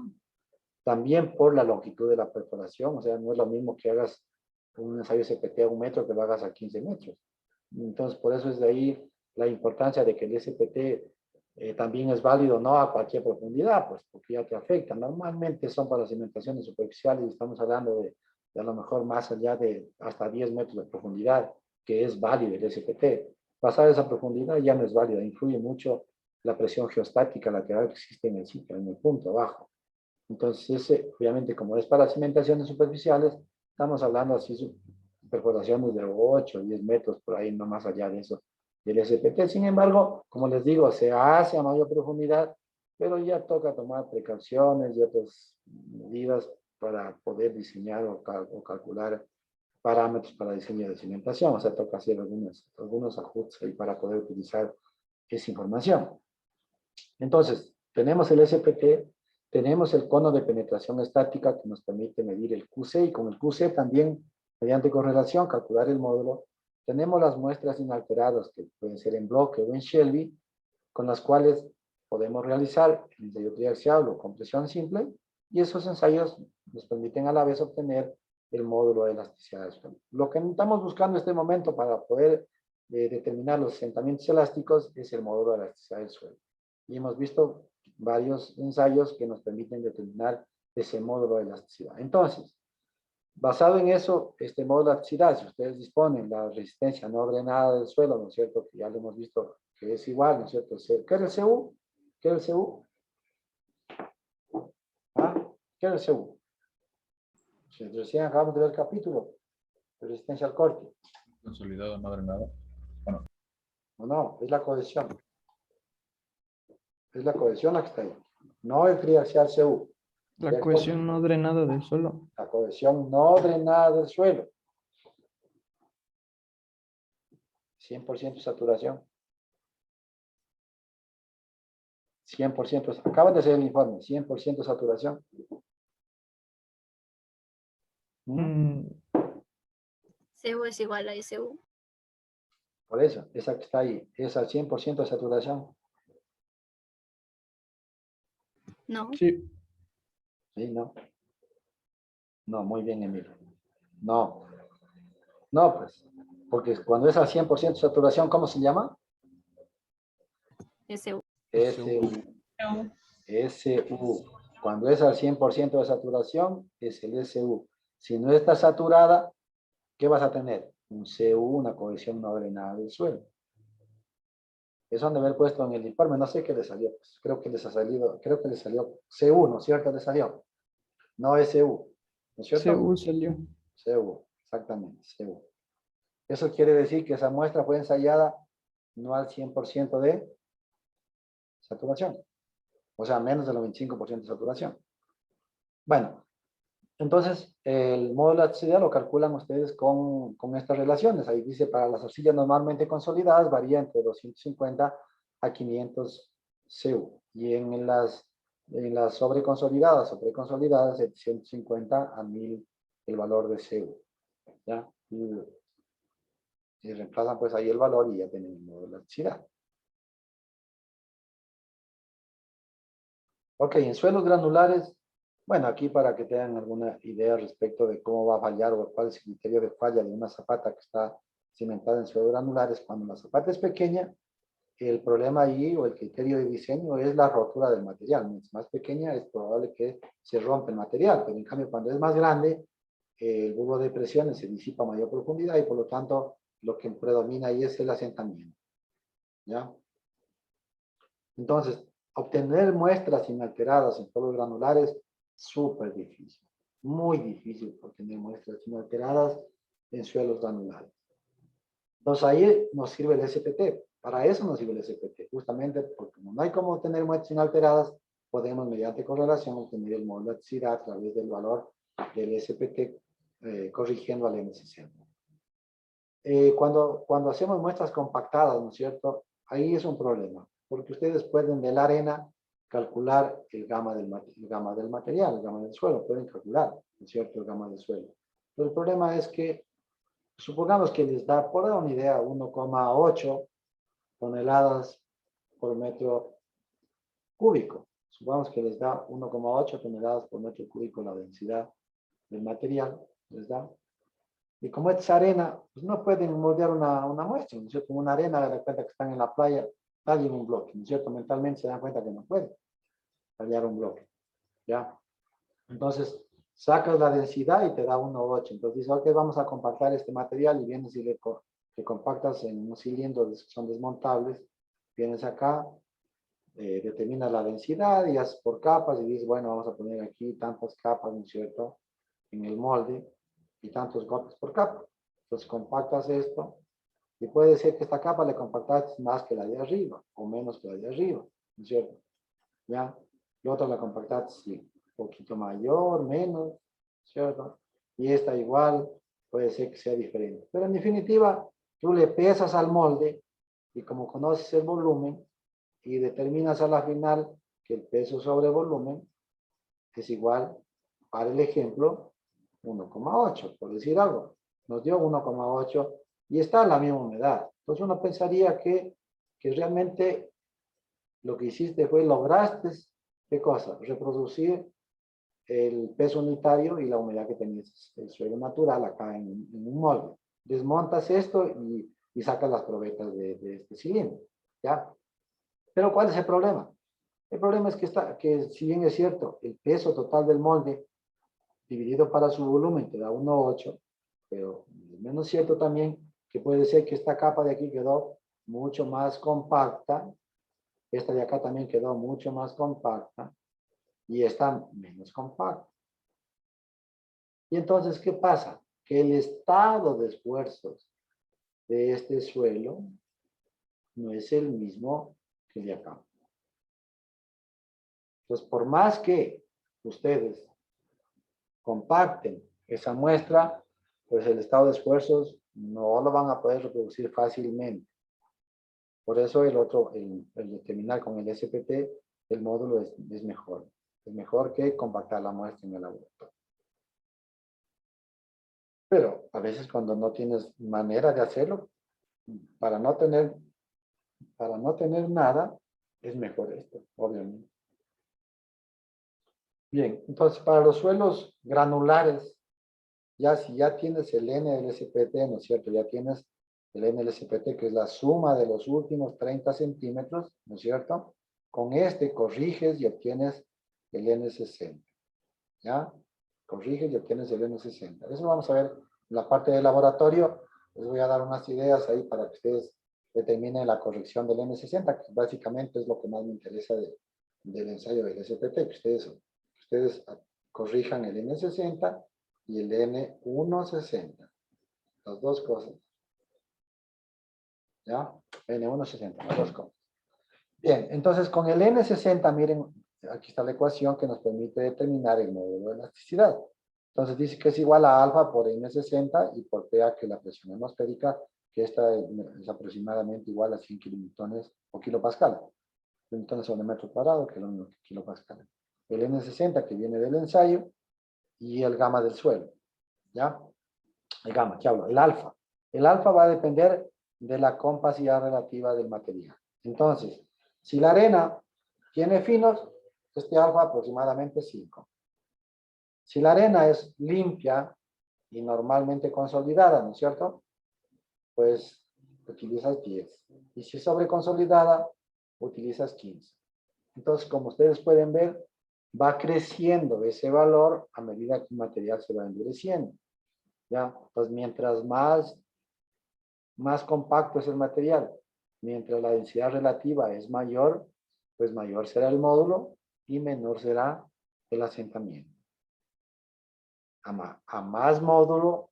También por la longitud de la perforación, o sea, no es lo mismo que hagas un ensayo SPT a 1 metro que lo hagas a 15 metros. Entonces, por eso es de ahí la importancia de que el SPT también es válido no a cualquier profundidad, pues porque ya te afecta. Normalmente son para cimentaciones superficiales y estamos hablando de a lo mejor más allá de hasta 10 metros de profundidad, que es válido el SPT. Pasar esa profundidad ya no es válido, influye mucho la presión geostática lateral que existe en el sitio, en el punto abajo. Entonces, obviamente, como es para cimentaciones superficiales, estamos hablando así de perforaciones de 8 o 10 metros, por ahí, no más allá de eso, del SPT. Sin embargo, como les digo, se hace a mayor profundidad, pero ya toca tomar precauciones y otras medidas para poder diseñar o calcular parámetros para diseño de cimentación. O sea, toca hacer algunos ajustes ahí para poder utilizar esa información. Entonces, tenemos el SPT, tenemos el cono de penetración estática que nos permite medir el QC y con el QC también, mediante correlación, calcular el módulo. Tenemos las muestras inalteradas que pueden ser en bloque o en Shelby, con las cuales podemos realizar el ensayo triaxial o compresión simple y esos ensayos nos permiten a la vez obtener el módulo de elasticidad del suelo. Lo que estamos buscando en este momento para poder determinar los asentamientos elásticos es el módulo de elasticidad del suelo. Y hemos visto varios ensayos que nos permiten determinar ese módulo de elasticidad. Entonces, basado en eso, este módulo de elasticidad, si ustedes disponen la resistencia no drenada del suelo, ¿no es cierto? Que ya lo hemos visto que es igual, ¿no es cierto? ¿Qué era el CU? ¿Qué era el CU? ¿Ah? ¿Qué era el CU? Si recién acabamos de ver el capítulo de resistencia al corte. Consolidado, no drenado. No, es la cohesión. Es la cohesión la que está ahí. No el triaxial CU. La ¿Cierto? cohesión no drenada del suelo. La cohesión no drenada del suelo. 100% saturación. 100%. Acaban de hacer el informe. 100% saturación. Mm, CU es igual a SU. Por eso, esa que está ahí, esa 100% de saturación. No. sí, Sí, no. No, muy bien, Emilio. No. No, pues. Porque cuando es al 100% de saturación, ¿cómo se llama? SU. SU. SU. Cuando es al 100% de saturación, es el SU. Si no está saturada, ¿qué vas a tener? Un CU, una cohesión no drenada del suelo. Eso han de haber puesto en el informe. No sé qué le salió. Pues, creo que les ha salido, creo que le salió CU, ¿no es cierto? Le salió. No SU. ¿No es cierto? CU salió. CU, exactamente, CU. Eso quiere decir que esa muestra fue ensayada no al 100% de saturación. O sea, menos del 95% de saturación. Bueno, entonces el módulo de actividad lo calculan ustedes con estas relaciones. Ahí dice, para las arcillas normalmente consolidadas varía entre 250 a 500 CU. Y en las sobreconsolidadas o preconsolidadas, de 150 a 1000 el valor de CU. ¿Ya? Y reemplazan pues ahí el valor y ya tienen el módulo de actividad. Ok, en suelos granulares, bueno, aquí para que tengan alguna idea respecto de cómo va a fallar o cuál es el criterio de falla de una zapata que está cimentada en suelos granulares, cuando la zapata es pequeña, el problema ahí o el criterio de diseño es la rotura del material. Mientras más pequeña es probable que se rompa el material, pero en cambio cuando es más grande, el bulbo de presiones se disipa a mayor profundidad y por lo tanto lo que predomina ahí es el asentamiento. ¿Ya? Entonces, obtener muestras inalteradas en suelos granulares, súper difícil. Muy difícil obtener muestras inalteradas en suelos granulares. Entonces ahí nos sirve el SPT. Para eso nos sirve el SPT. Justamente porque no hay cómo obtener muestras inalteradas, podemos mediante correlación obtener el módulo de actividad a través del valor del SPT corrigiendo al M60. Cuando hacemos muestras compactadas, ¿no es cierto? Ahí es un problema, porque ustedes pueden de la arena calcular el gamma del material, el gamma del suelo, pueden calcular, ¿no es cierto?, el gamma del suelo. Pero el problema es que, supongamos que les da, por dar una idea, 1,8 toneladas por metro cúbico. Supongamos que les da 1,8 toneladas por metro cúbico la densidad del material, les da. Y como es arena, pues no pueden moldear una muestra, ¿no es cierto? Una arena, de cuenta que están en la playa, tallen un bloque, ¿no es cierto? Mentalmente se dan cuenta que no pueden tallar un bloque, ¿ya? Entonces, sacas la densidad y te da 1,8. Entonces dices, ok, vamos a compactar este material y vienes y le compactas en un cilindro que son desmontables, vienes acá, determinas la densidad y haces por capas y dices, bueno, vamos a poner aquí tantas capas, ¿no es cierto?, en el molde y tantos golpes por capa. Entonces compactas esto y puede ser que esta capa le compactaste más que la de arriba o menos que la de arriba, ¿no es cierto? ¿Ya? La otra la compactaste sí, un poquito mayor, menos, ¿cierto? Y esta igual puede ser que sea diferente. Pero en definitiva, tú le pesas al molde y como conoces el volumen y determinas a la final que el peso sobre volumen es igual, para el ejemplo, 1,8, por decir algo. Nos dio 1,8 y está en la misma humedad. Entonces uno pensaría que realmente lo que hiciste fue, lograste, ¿qué cosa? Reproducir el peso unitario y la humedad que tenías el suelo natural acá en un molde. Desmontas esto y sacas las probetas de este cilindro, ¿ya? Pero ¿cuál es el problema? El problema es que si bien es cierto, el peso total del molde dividido para su volumen te da 1,8, pero es menos cierto también que puede ser que esta capa de aquí quedó mucho más compacta, esta de acá también quedó mucho más compacta y esta menos compacta. Y entonces, ¿qué pasa? Que el estado de esfuerzos de este suelo no es el mismo que el de acá. Entonces, por más que ustedes compacten esa muestra, pues el estado de esfuerzos no lo van a poder reproducir fácilmente. Por eso el determinar con el SPT, el módulo es mejor. Es mejor que compactar la muestra en el laboratorio. Pero a veces cuando no tienes manera de hacerlo, para no tener nada, es mejor esto, obviamente. Bien, entonces para los suelos granulares, si ya tienes el NLSPT, ¿no es cierto? Ya tienes el NLSPT, que es la suma de los últimos 30 centímetros, ¿no es cierto? Con este corriges y obtienes el N60, ¿ya? Corriges y obtienes el N60. Eso vamos a ver en la parte del laboratorio. Les voy a dar unas ideas ahí para que ustedes determinen la corrección del N60, que básicamente es lo que más me interesa del ensayo del SPT, que ustedes corrijan el N60 y el N160. Las dos cosas. ¿Ya? N160, las dos cosas. Bien, entonces con el N60, miren, aquí está la ecuación que nos permite determinar el módulo de elasticidad. Entonces dice que es igual a alfa por N60 y por PA, que la presión atmosférica, que esta es aproximadamente igual a 100 kilonewtones o kilopascal. Kilonewtones sobre metro cuadrado, que es lo mismo que kilopascal. El N60 que viene del ensayo y el gamma del suelo. ¿Ya? El gamma, ¿qué hablo? El alfa. El alfa va a depender de la compacidad relativa del material. Entonces, si la arena tiene finos, este alfa aproximadamente 5. Si la arena es limpia y normalmente consolidada, ¿no es cierto? Pues utilizas 10. Y si es sobreconsolidada, utilizas 15. Entonces, como ustedes pueden ver, va creciendo ese valor a medida que el material se va endureciendo. ¿Ya? Pues mientras más compacto es el material, mientras la densidad relativa es mayor, pues mayor será el módulo y menor será el asentamiento. A más módulo,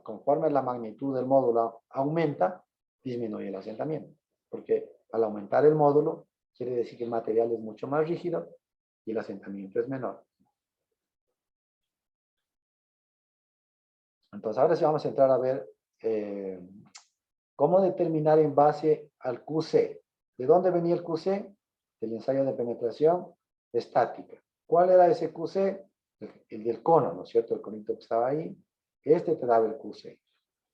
conforme la magnitud del módulo aumenta, disminuye el asentamiento. Porque al aumentar el módulo, quiere decir que el material es mucho más rígido y el asentamiento es menor. Entonces ahora sí vamos a entrar a ver cómo determinar en base al QC. ¿De dónde venía el QC? Del ensayo de penetración estática. ¿Cuál era ese QC? El del cono, ¿no es cierto? El conito que estaba ahí. Este te daba el QC.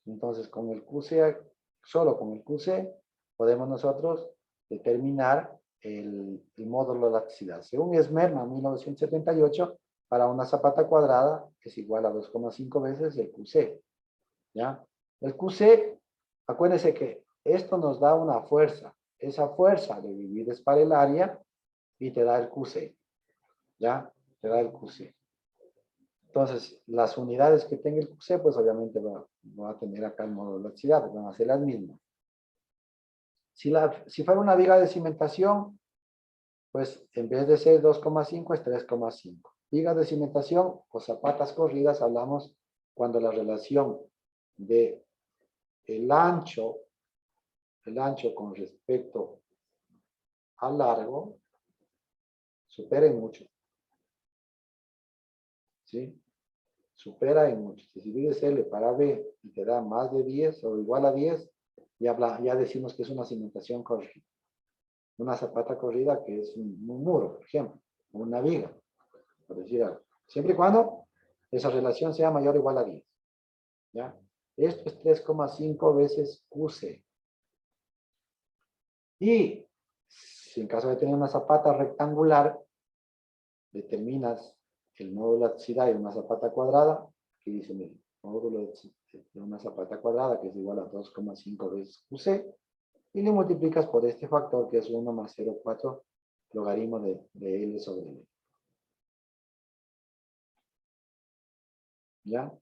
Entonces, con el QC, solo con el QC, podemos nosotros determinar el módulo de elasticidad. Según Esmerman, 1978, para una zapata cuadrada es igual a 2,5 veces el QC. ¿Ya? El QC, acuérdense que esto nos da una fuerza. Esa fuerza le divides para el área y te da el QC. ¿Ya? Te da el QC. Entonces, las unidades que tenga el QC, pues obviamente va a tener acá el módulo de elasticidad, van a ser las mismas. Si fuera una viga de cimentación, pues en vez de ser 2,5 es 3,5. Vigas de cimentación o zapatas corridas, hablamos cuando la relación de el ancho con respecto al largo supera en mucho. ¿Sí? Supera en mucho. Si divides L para B y te da más de 10 o igual a 10, ya decimos que es una cimentación corrida. Una zapata corrida que es un muro, por ejemplo, o una viga, por decir algo. Siempre y cuando esa relación sea mayor o igual a 10. ¿Ya? Esto es 3,5 veces QC. Y si en caso de tener una zapata rectangular, determinas el módulo de elasticidad de una zapata cuadrada, que dice, mire, módulo de una zapata cuadrada, que es igual a 2,5 veces QC, y le multiplicas por este factor, que es 1 más 0,4 logaritmo de L sobre L. ¿Ya?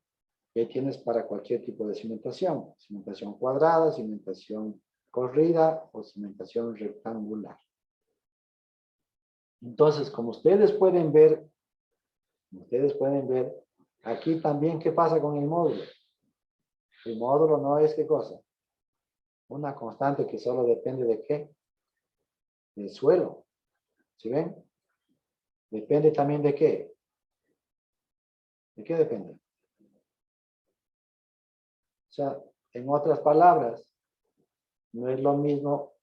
¿Qué tienes para cualquier tipo de cimentación? Cimentación cuadrada, cimentación corrida o cimentación rectangular. Entonces, como ustedes pueden ver, aquí también, ¿qué pasa con el módulo? El módulo no es ¿qué cosa? Una constante que solo depende de ¿qué? Del suelo. ¿Sí ven? Depende también de ¿qué? ¿De qué depende? O sea, en otras palabras, no es lo mismo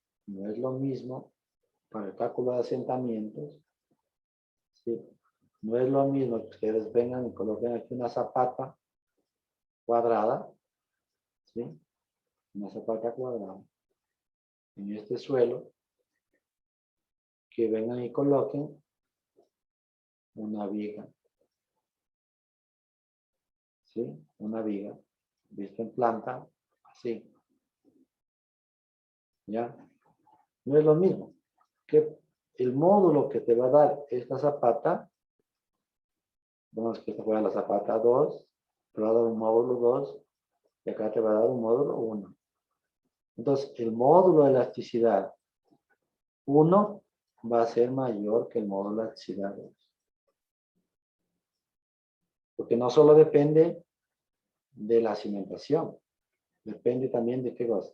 para el cálculo de asentamientos. ¿Sí? No es lo mismo que ustedes vengan y coloquen aquí una zapata cuadrada, ¿sí? Una zapata cuadrada en este suelo, que vengan y coloquen una viga, ¿sí? Una viga, vista en planta, así. ¿Ya? No es lo mismo. Que el módulo que te va a dar esta zapata, vamos que esta fuera la zapata 2, te va a dar un módulo 2, y acá te va a dar un módulo 1. Entonces, el módulo de elasticidad 1 va a ser mayor que el módulo de elasticidad 2. Porque no solo depende de la cimentación, depende también de qué cosa.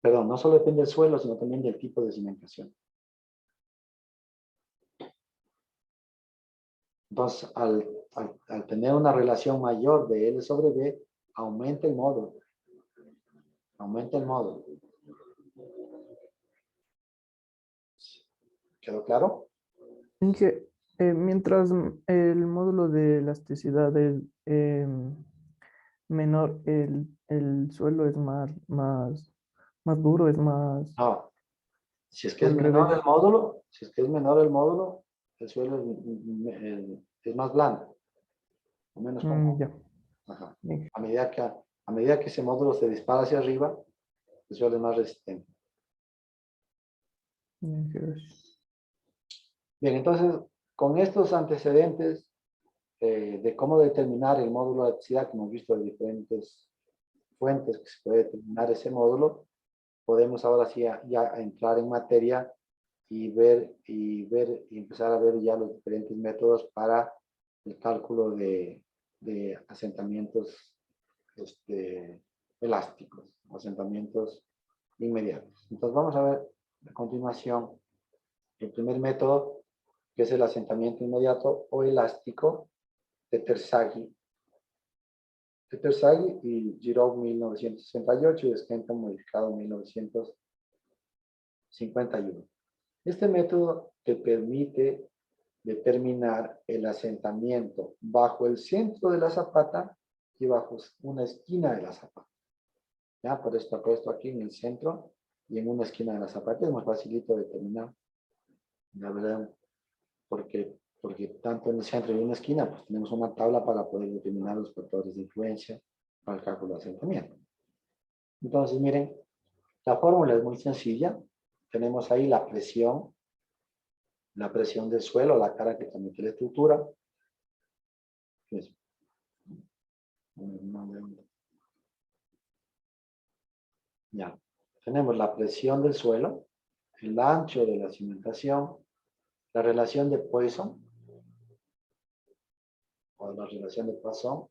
Perdón, no solo depende del suelo, sino también del tipo de cimentación. Entonces, al tener una relación mayor de L sobre B, aumenta el módulo. Aumenta el módulo. ¿Quedó claro? Inge, mientras el módulo de elasticidad es menor, el suelo es más duro, es más No. Si es que es al menor revés. el módulo, el suelo es más blando, o menos cómodo. Ya. Ajá. Bien. A medida que ese módulo se dispara hacia arriba, el suelo es más resistente. Bien, gracias. Bien, entonces, con estos antecedentes de cómo determinar el módulo de elasticidad, que hemos visto de diferentes fuentes que se puede determinar ese módulo, podemos ahora sí ya entrar en materia y empezar a ver ya los diferentes métodos para el cálculo de asentamientos elásticos, asentamientos inmediatos. Entonces vamos a ver a continuación el primer método, que es el asentamiento inmediato o elástico de Terzaghi. De Terzaghi y Giraud 1968 y Stenton modificado en 1951. Este método te permite determinar el asentamiento bajo el centro de la zapata y bajo una esquina de la zapata. ¿Ya? Por esto puesto aquí en el centro y en una esquina de la zapata. Es más facilito determinar, la verdad, porque tanto en el centro y en una esquina, pues tenemos una tabla para poder determinar los factores de influencia para el cálculo de asentamiento. Entonces, miren, la fórmula es muy sencilla. Tenemos ahí la presión del suelo, la cara que transmite la estructura. Ya. Tenemos la presión del suelo, el ancho de la cimentación, la relación de Poisson, o la relación de Poisson,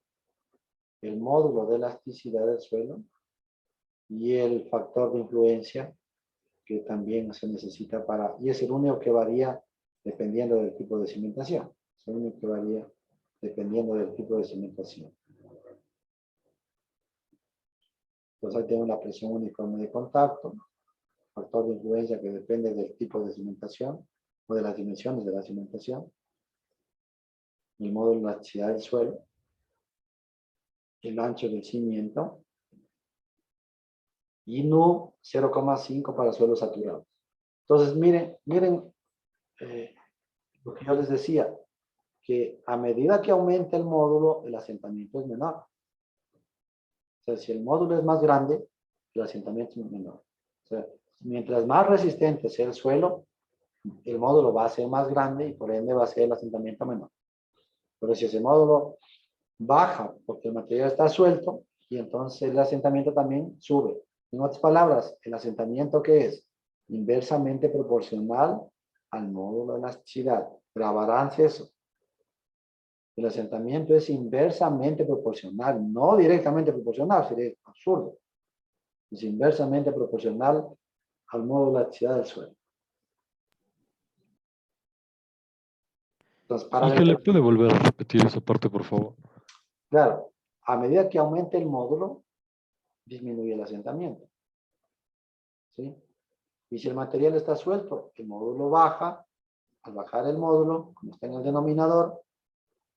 el módulo de elasticidad del suelo y el factor de influencia que también se necesita y es el único que varía dependiendo del tipo de cimentación. Es el único que varía dependiendo del tipo de cimentación. Entonces ahí tenemos la presión uniforme de contacto, factor de influencia que depende del tipo de cimentación o de las dimensiones de la cimentación, el módulo de elasticidad del suelo, el ancho del cimiento y Nu 0,5 para suelos saturados. Entonces miren lo que yo les decía, que a medida que aumenta el módulo, el asentamiento es menor. O sea, si el módulo es más grande, el asentamiento es menor. O sea, mientras más resistente sea el suelo, el módulo va a ser más grande y por ende va a ser el asentamiento menor. Pero si ese módulo baja porque el material está suelto, y entonces el asentamiento también sube. En otras palabras, el asentamiento que es inversamente proporcional al módulo de elasticidad. Grabarán eso. El asentamiento es inversamente proporcional, no directamente proporcional, sería absurdo. Es inversamente proporcional al módulo de elasticidad del suelo. Entonces, para ¿Le puede volver a repetir esa parte, por favor? claro, a medida que aumente el módulo, disminuye el asentamiento. ¿Sí? Y si el material está suelto, el módulo baja. Al bajar el módulo, como está en el denominador,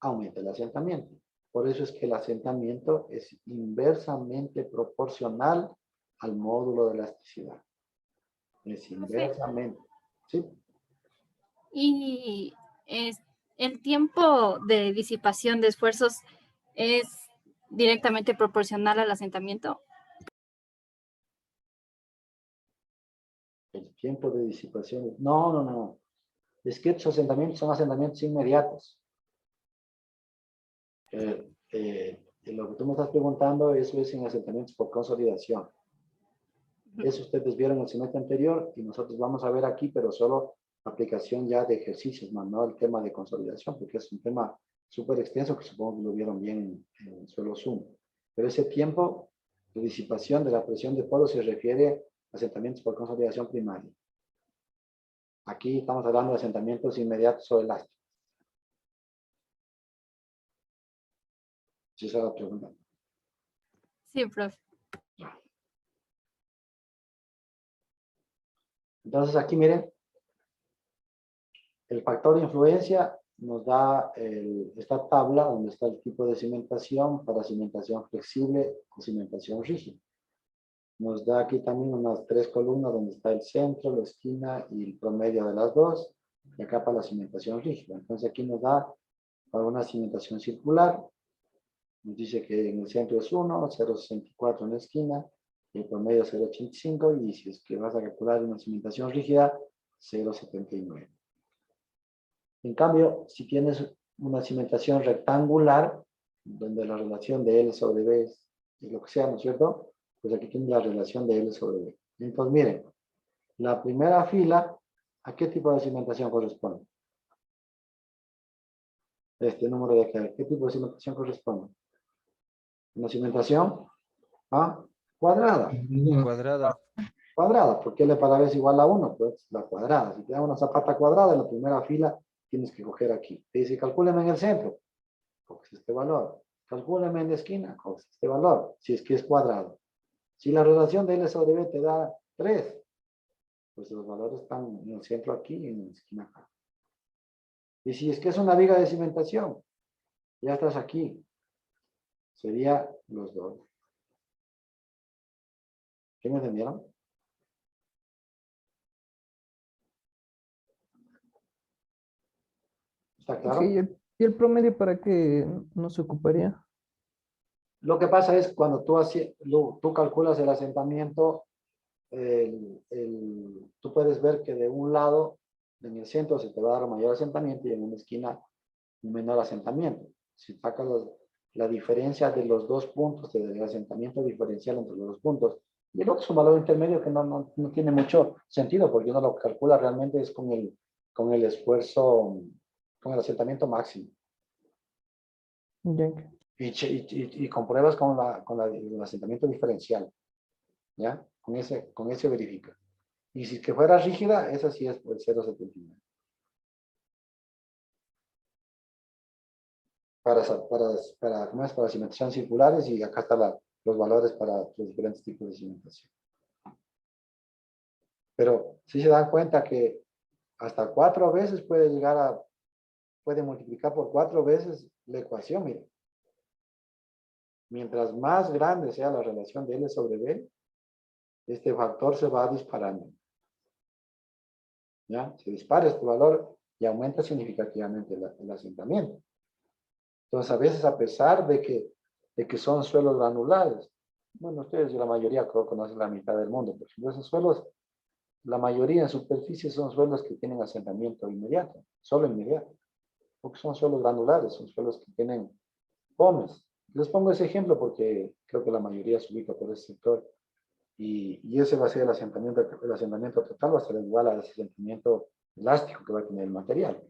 aumenta el asentamiento. Por eso es que el asentamiento es inversamente proporcional al módulo de elasticidad. Es inversamente. ¿Sí? Y el tiempo de disipación de esfuerzos es directamente proporcional al asentamiento. El tiempo de disipación. No. Es que estos asentamientos son asentamientos inmediatos. Lo que tú me estás preguntando, eso es en asentamientos por consolidación. Eso ustedes vieron el semestre anterior y nosotros vamos a ver aquí, pero solo aplicación ya de ejercicios, más no el tema de consolidación, porque es un tema súper extenso que supongo que lo vieron bien en suelo Zoom. Pero ese tiempo de disipación de la presión de polo se refiere a asentamientos por consolidación primaria. Aquí estamos hablando de asentamientos inmediatos o elásticos. ¿Sí esa es la pregunta? Sí, profe. Entonces aquí miren, el factor de influencia nos da esta tabla donde está el tipo de cimentación para cimentación flexible o cimentación rígida. Nos da aquí también unas 3 columnas donde está el centro, la esquina y el promedio de las dos. Y acá para la cimentación rígida. Entonces aquí nos da para una cimentación circular. Nos dice que en el centro es 1, 0,64 en la esquina, y el promedio 0,85, y si es que vas a calcular una cimentación rígida, 0,79. En cambio, si tienes una cimentación rectangular, donde la relación de L sobre B es lo que sea, ¿no es cierto? Pues aquí tienes la relación de L sobre B. Entonces, miren, la primera fila, ¿a qué tipo de cimentación corresponde? Este número de acá, ¿qué tipo de cimentación corresponde? Una cimentación cuadrada. Cuadrada. Cuadrada, porque L para B es igual a 1, pues la cuadrada. Si te da una zapata cuadrada en la primera fila, tienes que coger aquí. Te dice, calcúleme en el centro. Coges este valor. Calcúleme en la esquina. Coges este valor. Si es que es cuadrado. Si la relación de L sobre B te da 3, pues los valores están en el centro aquí y en la esquina acá. Y si es que es una viga de cimentación, ya estás aquí. Sería los dos. ¿Qué me entendieron? ¿Está claro? Sí, ¿y el promedio para qué no se ocuparía? Lo que pasa es cuando tú calculas el asentamiento, tú puedes ver que de un lado, en el centro, se te va a dar mayor asentamiento y en una esquina un menor asentamiento. Si sacas la diferencia de los dos puntos, te da el asentamiento diferencial entre los dos puntos. Y el otro es un valor intermedio que no tiene mucho sentido, porque uno lo calcula realmente es con el esfuerzo, con el asentamiento máximo. Ya. Y compruebas con el asentamiento diferencial. ¿Ya? Con ese verifica. Y si que fuera rígida, esa sí es por 0,79. ¿Cómo es? Para cimentación circulares, y acá están los valores para los diferentes tipos de cimentación. Pero si se dan cuenta que hasta 4 veces puede multiplicar por 4 veces la ecuación, miren. Mientras más grande sea la relación de L sobre B, este factor se va disparando. ¿Ya? Se dispara este valor y aumenta significativamente el asentamiento. Entonces, a veces, a pesar de que son suelos granulares, bueno, ustedes, la mayoría creo que conocen la mitad del mundo, pero esos suelos, la mayoría en superficie son suelos que tienen asentamiento inmediato, solo inmediato, porque son suelos granulares, son suelos que tienen pomes. Les pongo ese ejemplo porque creo que la mayoría se ubica por ese sector, y ese va a ser el asentamiento total, va a ser igual al asentamiento elástico que va a tener el material.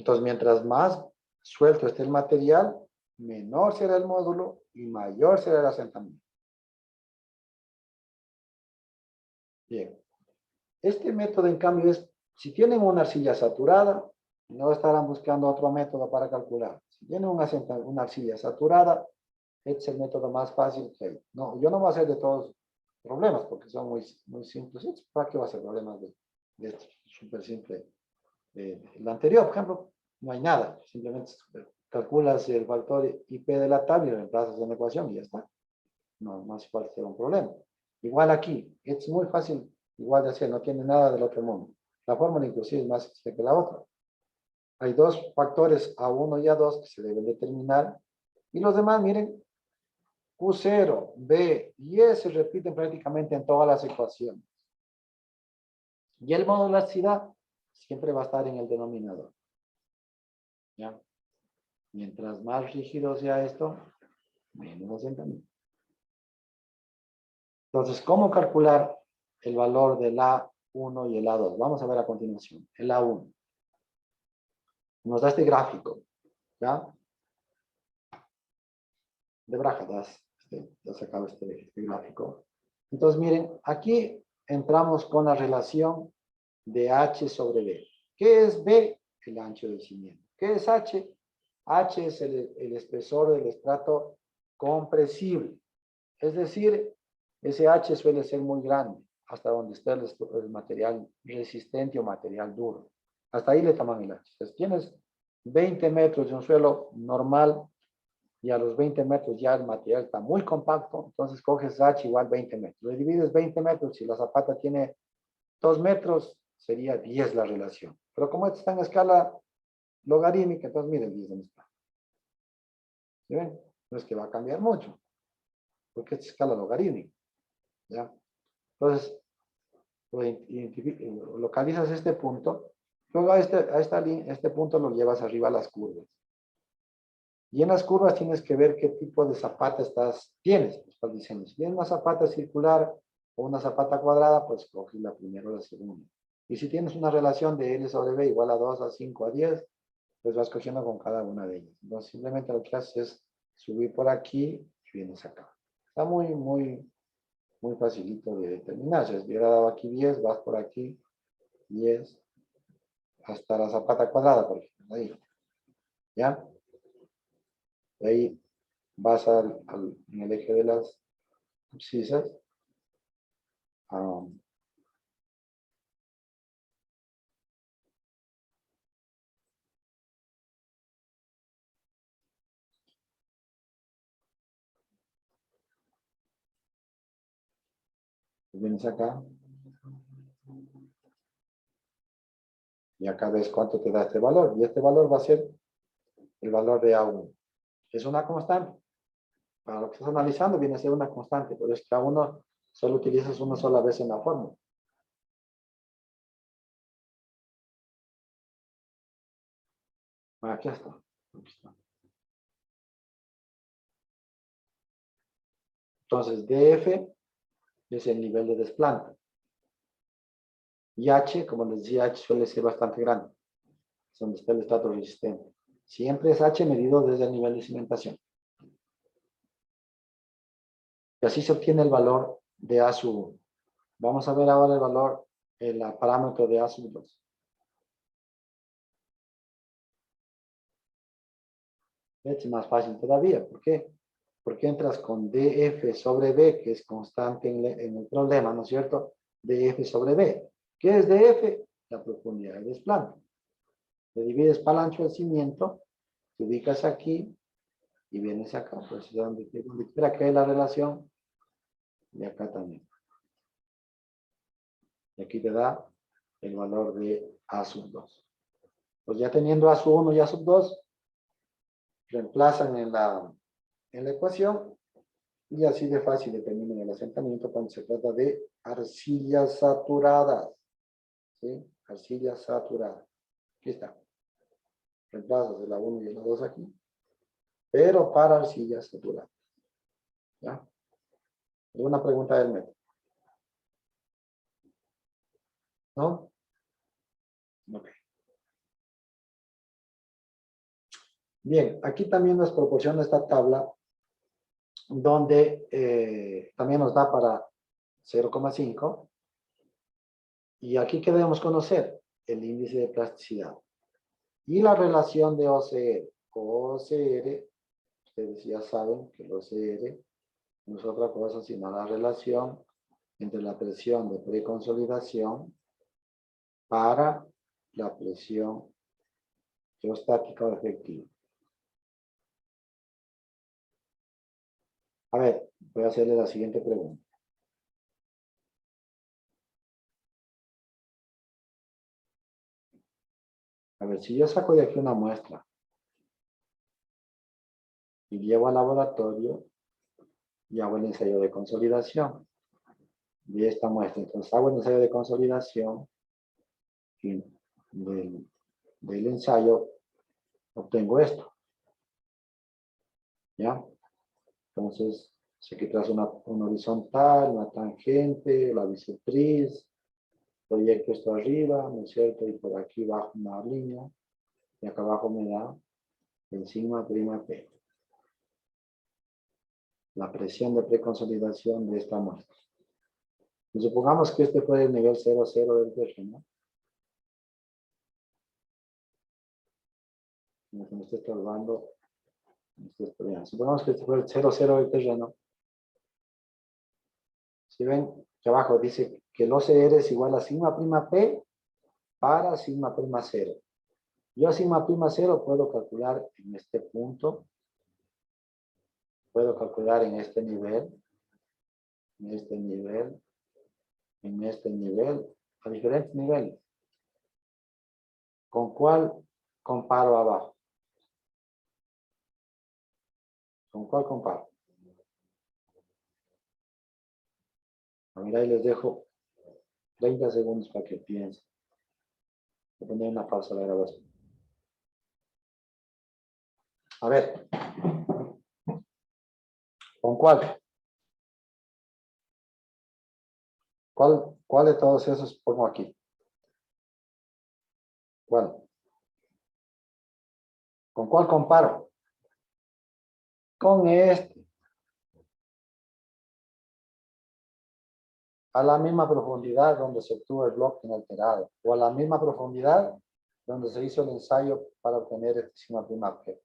Entonces, mientras más suelto esté el material, menor será el módulo y mayor será el asentamiento. Bien. Este método, en cambio, es, si tienen una arcilla saturada, no estarán buscando otro método para calcular. Si tienen una arcilla saturada, este es el método más fácil que hay. No, yo no voy a hacer de todos problemas, porque son muy, muy simples. ¿Para qué va a ser problemas de esto? Súper simple. El anterior, por ejemplo, no hay nada. Simplemente calculas el factor IP de la tabla y lo reemplazas en la ecuación y ya está. No hace falta ser un problema. Igual aquí, es muy fácil, igual de hacer, no tiene nada del otro mundo. La fórmula inclusive es más sencilla que la otra. Hay dos factores A1 y A2 que se deben determinar. Y los demás, miren, Q0, B y E se repiten prácticamente en todas las ecuaciones. Y el módulo de elasticidad siempre va a estar en el denominador. ¿Ya? Mientras más rígido sea esto, menos asentamiento. Entonces, ¿cómo calcular el valor del A1 y el A2? Vamos a ver a continuación. El A1. Nos da este gráfico. ¿Ya? De Brajadas. Ya sacado este gráfico. Entonces, miren, aquí entramos con la relación de H sobre B. ¿Qué es B? El ancho del cimiento. ¿Qué es H? H es el espesor del estrato compresible. Es decir, ese H suele ser muy grande, hasta donde está el material resistente o material duro. Hasta ahí le toman el H. Entonces, tienes 20 metros de un suelo normal y a los 20 metros ya el material está muy compacto, entonces coges H igual 20 metros. Le divides 20 metros, si la zapata tiene 2 metros, sería 10 la relación. Pero como esto está en escala logarítmica, entonces miren 10 dónde está. ¿Sí ven? No es que va a cambiar mucho, porque es escala logarítmica. ¿Ya? Entonces, localizas este punto, luego a este punto lo llevas arriba a las curvas. Y en las curvas tienes que ver qué tipo de zapata tienes para el diseño. Si tienes una zapata circular o una zapata cuadrada, pues coges la primera o la segunda. Y si tienes una relación de L sobre B igual a 2, a 5, a 10, pues vas cogiendo con cada una de ellas. Entonces simplemente lo que haces es subir por aquí y vienes acá. Está muy facilito de determinar. Si hubiera dado aquí 10, vas por aquí 10 hasta la zapata cuadrada, por ejemplo. Ahí. ¿Ya? De ahí vas en el eje de las abscisas. Vienes acá. Y acá ves cuánto te da este valor. Y este valor va a ser el valor de A1. Es una constante. Para lo que estás analizando viene a ser una constante. Pero es que A1 solo utilizas una sola vez en la fórmula. Aquí está. Aquí está. Entonces, DF es el nivel de desplante. Y H, como les decía, H suele ser bastante grande. Es donde está el estrato resistente. Siempre es H medido desde el nivel de cimentación. Y así se obtiene el valor de A sub 1. Vamos a ver ahora el valor, el parámetro de A sub 2. Es más fácil todavía. ¿Por qué? Porque entras con DF sobre B, que es constante en el problema, ¿no es cierto? DF sobre B. ¿Qué es DF? La profundidad de desplante. Le divides para el ancho del cimiento, te ubicas aquí y vienes acá. Pues donde quiera que hay la relación, y acá también. Y aquí te da el valor de A sub 2. Pues ya teniendo A sub 1 y A sub 2, reemplazan en la ecuación y así de fácil determinan el asentamiento cuando se trata de arcillas saturadas. ¿Sí? Arcillas saturadas. Aquí está. Reemplazas de la 1 y la 2 aquí, pero para arcillas saturadas. ¿Ya? ¿Alguna pregunta del método? ¿No? Ok. Bien, aquí también nos proporciona esta tabla donde también nos da para 0,5. Y aquí ¿qué debemos conocer? El índice de plasticidad. Y la relación de OCR. OCR, ustedes ya saben que el OCR no es otra cosa sino la relación entre la presión de preconsolidación para la presión geostática o efectiva. A ver, voy a hacerle la siguiente pregunta. A ver, si yo saco de aquí una muestra y llevo al laboratorio y hago el ensayo de consolidación de esta muestra, entonces hago el ensayo de consolidación y del ensayo obtengo esto, ¿ya? Entonces, sé que trazo una horizontal, una tangente, la bisectriz, proyecto esto arriba, ¿no es cierto? Y por aquí bajo una línea, y acá abajo me da el sigma prima P. La presión de preconsolidación de esta muestra. Y supongamos que este fue el nivel 00 del terreno. Me estoy estorbando. Supongamos que este fue el 00 del terreno. Si ven que abajo dice que el OCR es igual a sigma prima P para sigma prima 0. Yo a sigma prima 0 puedo calcular en este punto. Puedo calcular en este nivel. En este nivel. En este nivel. A diferentes niveles. ¿Con cuál comparo abajo? ¿Con cuál comparo? A ver, ahí les dejo 30 segundos para que piensen. Voy a poner una pausa a la grabación. A ver. ¿Con cuál? ¿Cuál de todos esos pongo aquí? ¿Cuál? ¿Con cuál comparo? Con este. A la misma profundidad donde se obtuvo el bloque inalterado. O a la misma profundidad donde se hizo el ensayo para obtener este sigma prima P.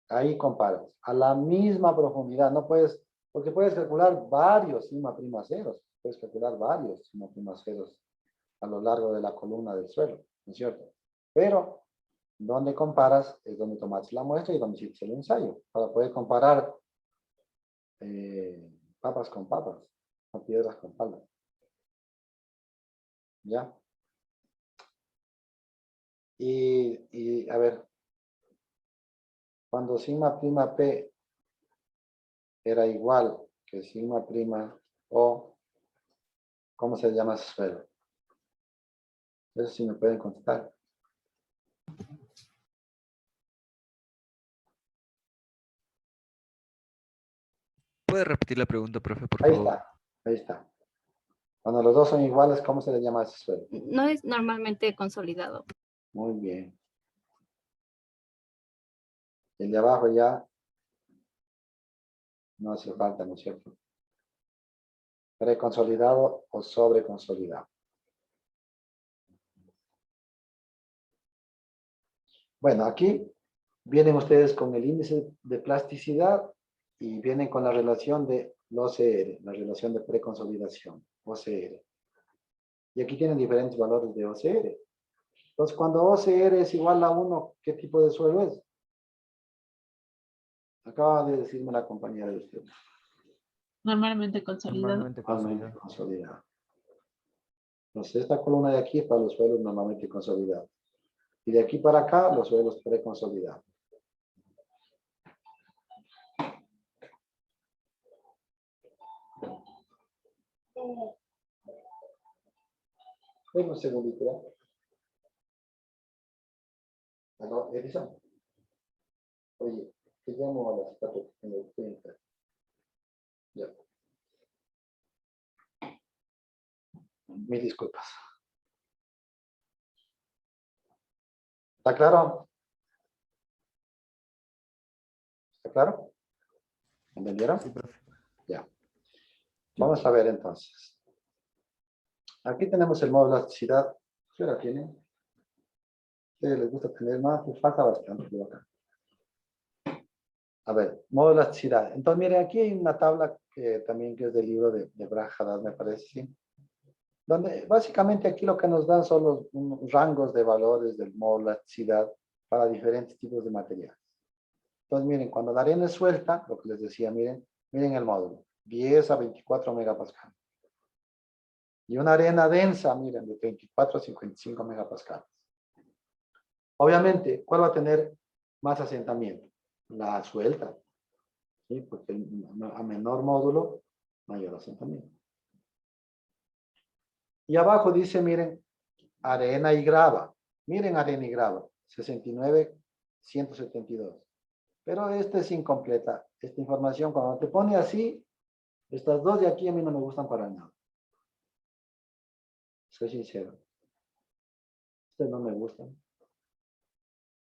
Ahí comparas. A la misma profundidad. No puedes, porque puedes calcular varios sigma prima ceros. Puedes calcular varios sigma prima ceros a lo largo de la columna del suelo. ¿No es cierto? Pero donde comparas es donde tomaste la muestra y donde hiciste el ensayo. Para poder comparar papas con papas. O piedras con palas. ¿Ya? Y a ver, cuando sigma prima P era igual que sigma prima O, ¿cómo se llama ese suelo? Eso sí me pueden contestar. ¿Puede repetir la pregunta, profe, por Ahí favor? está, ahí está. Cuando los dos son iguales, ¿cómo se le llama ese suelo? No es normalmente consolidado. Muy bien. El de abajo ya no hace falta, ¿no es cierto? Preconsolidado o sobreconsolidado. Bueno, aquí vienen ustedes con el índice de plasticidad y vienen con la relación de OCR, la relación de preconsolidación, OCR. Y aquí tienen diferentes valores de OCR. Entonces, cuando OCR es igual a 1, ¿qué tipo de suelo es? Acaba de decirme la compañera de ustedes. Normalmente consolidado. Normalmente Normalmente consolidado. consolidado. Entonces, esta columna de aquí es para los suelos normalmente consolidados. Y de aquí para acá, los suelos preconsolidados. Ven un segundito. ¿No? Edison. Oye, te llamo a las 4:30. Ya. Mis disculpas. ¿Está claro? ¿Está claro? ¿Entendieron? Sí, profe. Ya. Vamos a ver entonces. Aquí tenemos el modo de elasticidad. ¿Qué hora tiene? ¿Ustedes les gusta tener más? Pues falta bastante por acá. A ver, modo de elasticidad. Entonces, miren, aquí hay una tabla que también que es del libro de Braj Hadad, me parece, ¿sí? Donde básicamente aquí lo que nos dan son los rangos de valores del modo de elasticidad para diferentes tipos de materiales. Entonces, miren, cuando la arena es suelta, lo que les decía, miren el módulo, 10 a 24 megapascales. Y una arena densa, miren, de 24 a 55 megapascales. Obviamente, ¿cuál va a tener más asentamiento? La suelta, ¿sí? Porque a menor módulo, mayor asentamiento. Y abajo dice, miren, arena y grava. Miren arena y grava, 69, 172. Pero esta es incompleta. Esta información, cuando te pone así, estas dos de aquí a mí no me gustan para nada. Soy sincero. Estas no me gustan.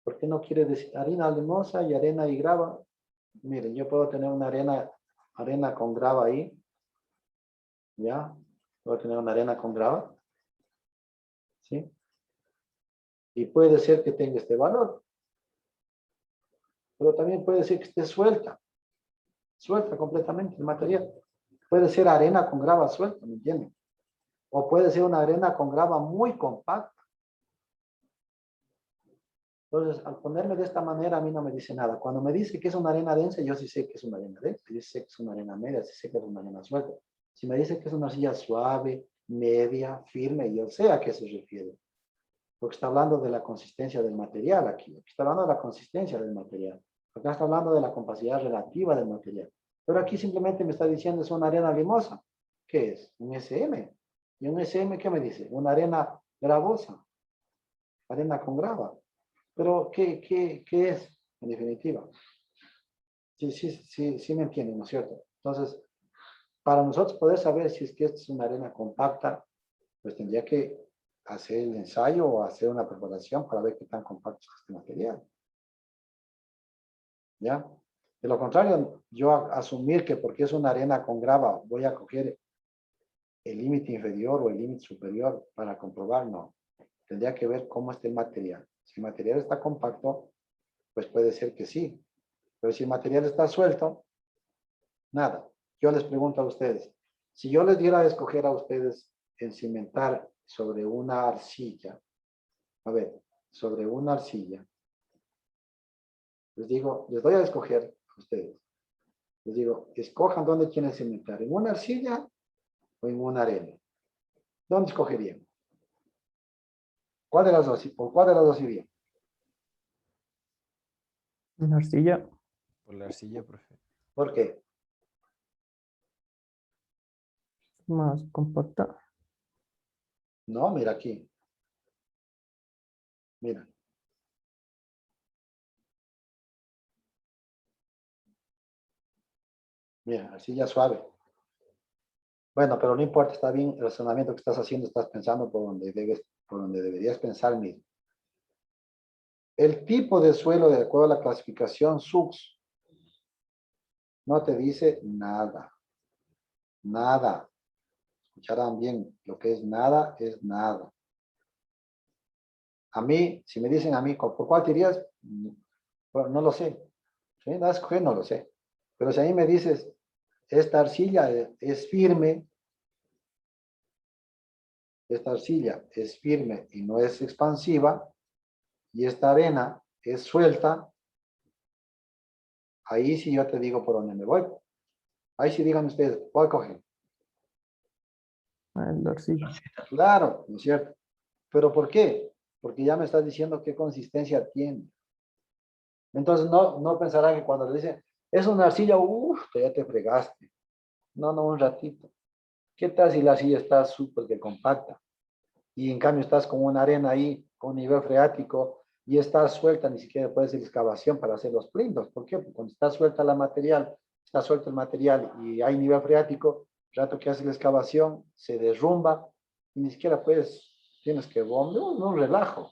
¿Por qué no quiere decir arena limosa y arena y grava? Miren, yo puedo tener una arena con grava ahí. ¿Ya? Puedo tener una arena con grava. ¿Sí? Y puede ser que tenga este valor. Pero también puede ser que esté suelta. Suelta completamente el material. Puede ser arena con grava suelta, ¿me entienden? O puede ser una arena con grava muy compacta. Entonces, al ponerme de esta manera, a mí no me dice nada. Cuando me dice que es una arena densa, yo sí sé que es una arena densa. Yo sí sé que es una arena media, sí sé que es una arena suelta. Si me dice que es una arcilla suave, media, firme, yo sé a qué se refiere. Porque está hablando de la consistencia del material aquí. Está hablando de la consistencia del material. Acá está hablando de la compacidad relativa del material. Pero aquí simplemente me está diciendo es una arena limosa. ¿Qué es? Un SM. ¿Y un SM qué me dice? Una arena gravosa. Arena con grava. Pero, ¿qué es, en definitiva? Sí me entienden, ¿no es cierto? Entonces, para nosotros poder saber si es que esta es una arena compacta, pues tendría que hacer el ensayo o hacer una preparación para ver qué tan compacto es este material. ¿Ya? De lo contrario, yo asumir que porque es una arena con grava voy a coger el límite inferior o el límite superior para comprobar, no. Tendría que ver cómo está el material. Si el material está compacto, pues puede ser que sí. Pero si el material está suelto, nada. Yo les pregunto a ustedes, si yo les diera a escoger a ustedes encimentar sobre una arcilla, a ver, sobre una arcilla, les digo, les doy a escoger a ustedes. Les digo, escojan dónde quieren cimentar, en una arcilla o en una arena. ¿Dónde escogerían? ¿Cuál de las dos? ¿Por cuál de las dos irían? Una arcilla. Por la arcilla, profe. ¿Por qué? Más compacta. No, mira aquí. Mira. Mira, arcilla suave. Bueno, pero no importa, está bien el razonamiento que estás haciendo, estás pensando por donde deberías pensar mismo. El tipo de suelo de acuerdo a la clasificación SUX no te dice nada. Nada. Escucharán bien, lo que es nada es nada. A mí, si me dicen a mí, ¿por cuál te irías? Bueno, no lo sé. ¿Sí? No, escoger no lo sé. Pero si a mí me dices, esta arcilla es firme, esta arcilla es firme y no es expansiva, y esta arena es suelta, ahí sí yo te digo por dónde me voy. Ahí sí digan ustedes, ¿cuál cogen? La arcilla. Claro, ¿no es cierto? ¿Pero por qué? Porque ya me estás diciendo qué consistencia tiene. Entonces no pensarán que cuando le dicen, es una arcilla, uff, ya te fregaste. No, un ratito. ¿Qué tal si la arcilla está súper que compacta? Y en cambio estás con una arena ahí, con nivel freático, y está suelta, ni siquiera puedes hacer excavación para hacer los plintos. ¿Por qué? Porque cuando está suelta está suelto el material y hay nivel freático, el rato que haces la excavación, se derrumba, y ni siquiera puedes, tienes que bombear, un relajo.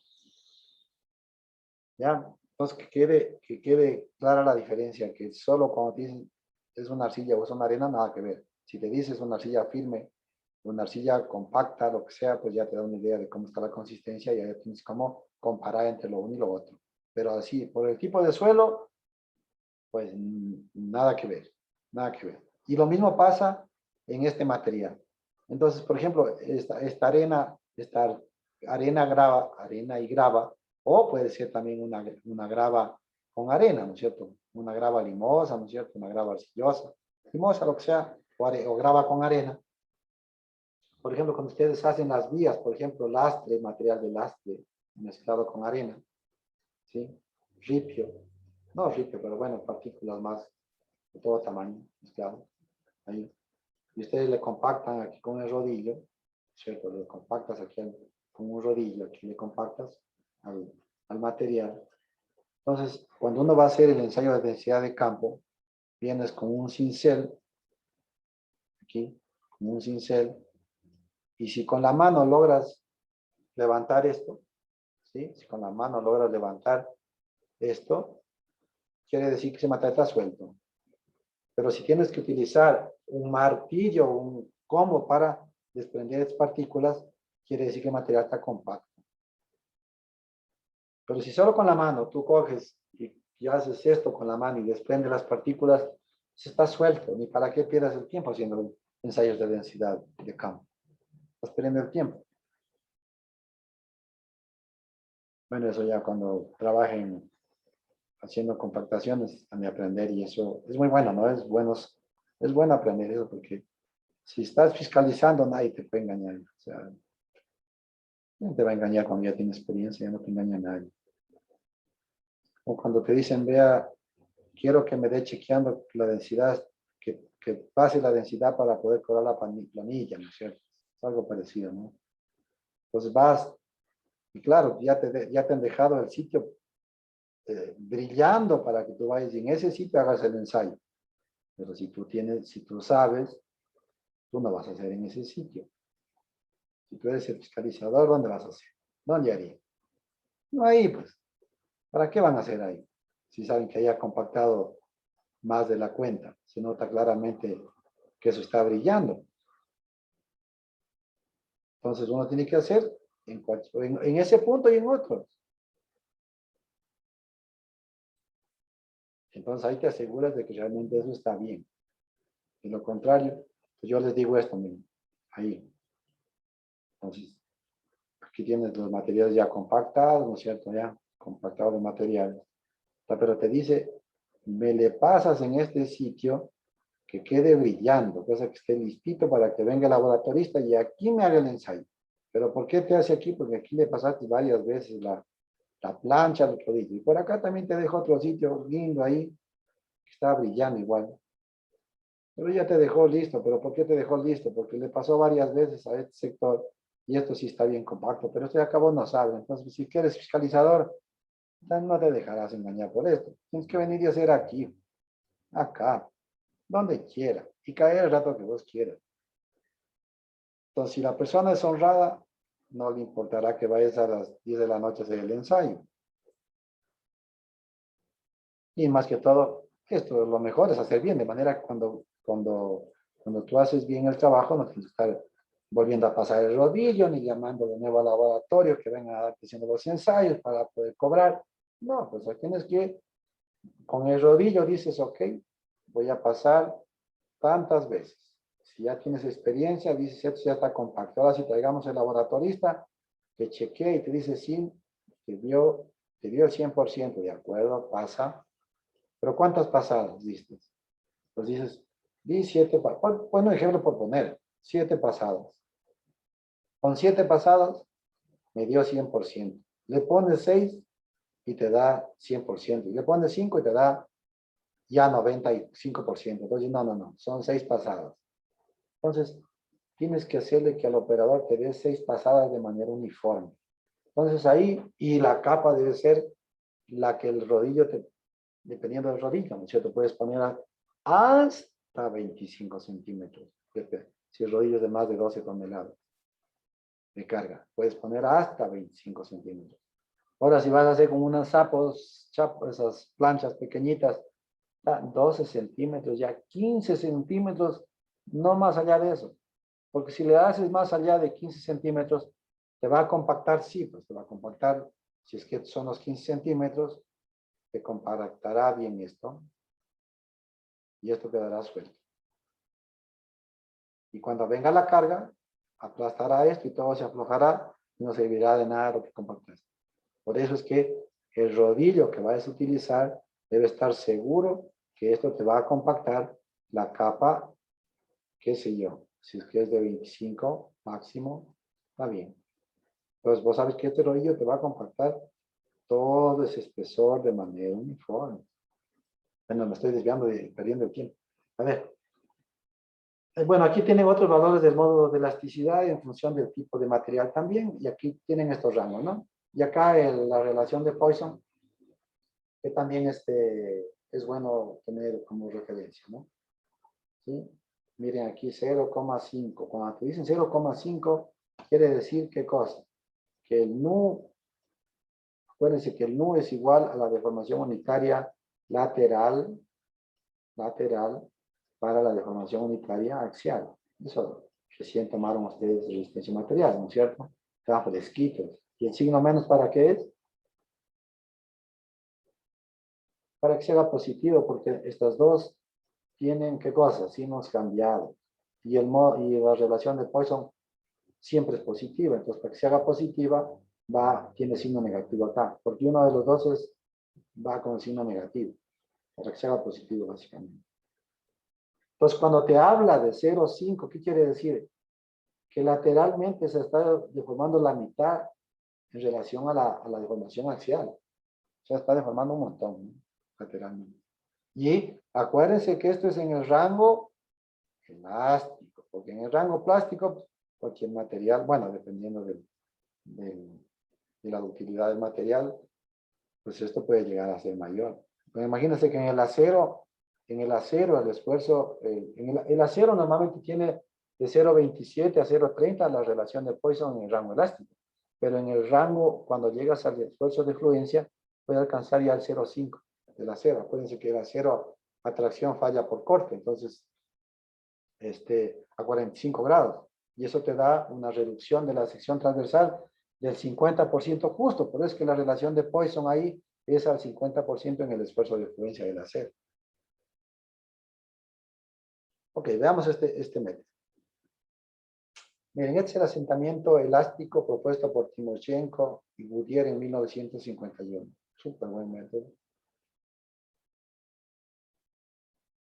¿Ya? Entonces, que quede clara la diferencia, que solo cuando te dicen es una arcilla o es una arena, nada que ver. Si te dices una arcilla firme, una arcilla compacta, lo que sea, pues ya te da una idea de cómo está la consistencia y ya tienes cómo comparar entre lo uno y lo otro. Pero así, por el tipo de suelo, pues nada que ver, nada que ver. Y lo mismo pasa en este material. Entonces, por ejemplo, esta arena grava, arena y grava, o puede ser también una grava con arena, ¿no es cierto? Una grava limosa, ¿no es cierto? Una grava arcillosa, limosa, lo que sea, o grava con arena. Por ejemplo, cuando ustedes hacen las vías, por ejemplo, lastre, material de lastre mezclado con arena, ¿sí? Ripio, no ripio, pero bueno, partículas más de todo tamaño mezclado, ahí. Y ustedes le compactan aquí con el rodillo, ¿cierto? Le compactas aquí con un rodillo, aquí le compactas al material. Entonces, cuando uno va a hacer el ensayo de densidad de campo, vienes con un cincel, aquí, con un cincel, y si con la mano logras levantar esto, ¿sí? Si con la mano logras levantar esto, quiere decir que ese material está suelto. Pero si tienes que utilizar un martillo, un combo para desprender estas partículas, quiere decir que el material está compacto. Pero si solo con la mano tú coges y haces esto con la mano y desprende las partículas, se está suelto. Ni para qué pierdas el tiempo haciendo ensayos de densidad de campo. Estás perdiendo el tiempo. Bueno, eso ya cuando trabajen haciendo compactaciones han de aprender y eso es muy bueno, ¿no? Es bueno aprender eso porque si estás fiscalizando nadie te puede engañar. O sea, no te va a engañar cuando ya tienes experiencia, ya no te engaña nadie. O cuando te dicen, vea, quiero que me dé chequeando la densidad, que pase la densidad para poder cobrar la planilla, ¿no es cierto? Es algo parecido, ¿no? Entonces vas, y claro, ya te han dejado el sitio brillando para que tú vayas y en ese sitio hagas el ensayo. Pero si tú sabes, tú no vas a hacer en ese sitio. Si tú eres el fiscalizador, ¿dónde vas a hacer? ¿Dónde haría? No ahí, pues. ¿Para qué van a hacer ahí? Si saben que haya compactado más de la cuenta. Se nota claramente que eso está brillando. Entonces uno tiene que hacer en ese punto y en otros. Entonces ahí te aseguras de que realmente eso está bien. De lo contrario, pues yo les digo esto, miren, ahí. Entonces, aquí tienes los materiales ya compactados, ¿no es cierto? Ya compactados los materiales. Pero te dice, me le pasas en este sitio que quede brillando, cosa que esté listito para que venga el laboratorista y aquí me haga el ensayo. Pero ¿por qué te hace aquí? Porque aquí le pasaste varias veces la plancha, el otro día. Y por acá también te dejo otro sitio lindo ahí, que está brillando igual. Pero ya te dejó listo. ¿Pero por qué te dejó listo? Porque le pasó varias veces a este sector y esto sí está bien compacto, pero este de acá vos no sabes. Entonces, si quieres fiscalizador, no te dejarás engañar por esto. Tienes que venir y hacer aquí, acá, donde quiera, y caer el rato que vos quieras. Entonces, si la persona es honrada, no le importará que vayas a las 10 de la noche a hacer el ensayo. Y más que todo, esto lo mejor es hacer bien, de manera que cuando tú haces bien el trabajo, no tienes que estar volviendo a pasar el rodillo, ni llamando de nuevo al laboratorio que vengan a darte haciendo los ensayos para poder cobrar. No, pues tienes que, con el rodillo dices, ok, voy a pasar tantas veces. Si ya tienes experiencia, dices, esto ya está compacto. Ahora si traigamos el laboratorista, que chequee y te dice, sí, te dio el 100%, de acuerdo, pasa. Pero ¿cuántas pasadas diste? Pues dices, di 7, bueno, ejemplo por poner, 7 pasadas. Con 7 pasadas me dio 100%. Le pones 6 y te da 100%. Y le pones 5 y te da ya 95%. Entonces, no, son 6 pasadas. Entonces, tienes que hacerle que al operador te dé 6 pasadas de manera uniforme. Entonces ahí, y la capa debe ser la que el rodillo dependiendo del rodillo, ¿no es cierto? Puedes poner hasta 25 centímetros. Si el rodillo es de más de 12 toneladas de carga, puedes poner hasta 25 centímetros. Ahora, si vas a hacer como unas sapos, esas planchas pequeñitas, 12 centímetros, ya 15 centímetros, no más allá de eso. Porque si le haces más allá de 15 centímetros, te va a compactar, sí, pues te va a compactar, si es que son los 15 centímetros, te compactará bien esto, y esto quedará suelto. Y cuando venga la carga, aplastará esto y todo se aflojará, y no servirá de nada lo que compactaste. Por eso es que el rodillo que vayas a utilizar debe estar seguro que esto te va a compactar la capa, qué sé yo, si es que es de 25 máximo, está bien. Entonces vos sabes que este rodillo te va a compactar todo ese espesor de manera uniforme. Bueno, me estoy desviando y perdiendo el tiempo. A ver. Bueno, aquí tienen otros valores del módulo de elasticidad en función del tipo de material también, y aquí tienen estos rangos, ¿no? Y acá la relación de Poisson, que también es bueno tener como referencia, ¿no? ¿Sí? Miren aquí 0,5. Cuando te dicen 0,5, quiere decir ¿qué cosa? Que el nu, acuérdense que el nu es igual a la deformación unitaria lateral para la deformación unitaria axial. Eso recién tomaron ustedes resistencia material, ¿no es cierto? Estaban fresquitos. ¿Y el signo menos para qué es? Para que se haga positivo, porque estas dos tienen, ¿qué cosa? Signos cambiados. Y la relación de Poisson siempre es positiva. Entonces, para que se haga positiva, tiene signo negativo acá. Porque uno de los dos va con signo negativo. Para que se haga positivo, básicamente. Entonces, cuando te habla de 0,5, ¿qué quiere decir? Que lateralmente se está deformando la mitad en relación a la deformación axial. O sea, está deformando un montón, ¿no? Lateralmente. Y acuérdense que esto es en el rango elástico, porque en el rango plástico, cualquier material, bueno, dependiendo de la ductilidad del material, pues esto puede llegar a ser mayor. Pero imagínense que en el acero el esfuerzo, el acero normalmente tiene de 0,27 a 0,30 la relación de Poisson en el rango elástico. Pero en el rango, cuando llegas al esfuerzo de fluencia, puede alcanzar ya el 0,5 del acero. Acuérdense que el acero, atracción falla por corte, entonces, a 45 grados. Y eso te da una reducción de la sección transversal del 50% justo. Por eso es que la relación de Poisson ahí es al 50% en el esfuerzo de fluencia del acero. Ok, veamos este método. Miren, este es el asentamiento elástico propuesto por Timoshenko y Goodyear en 1951. Súper buen método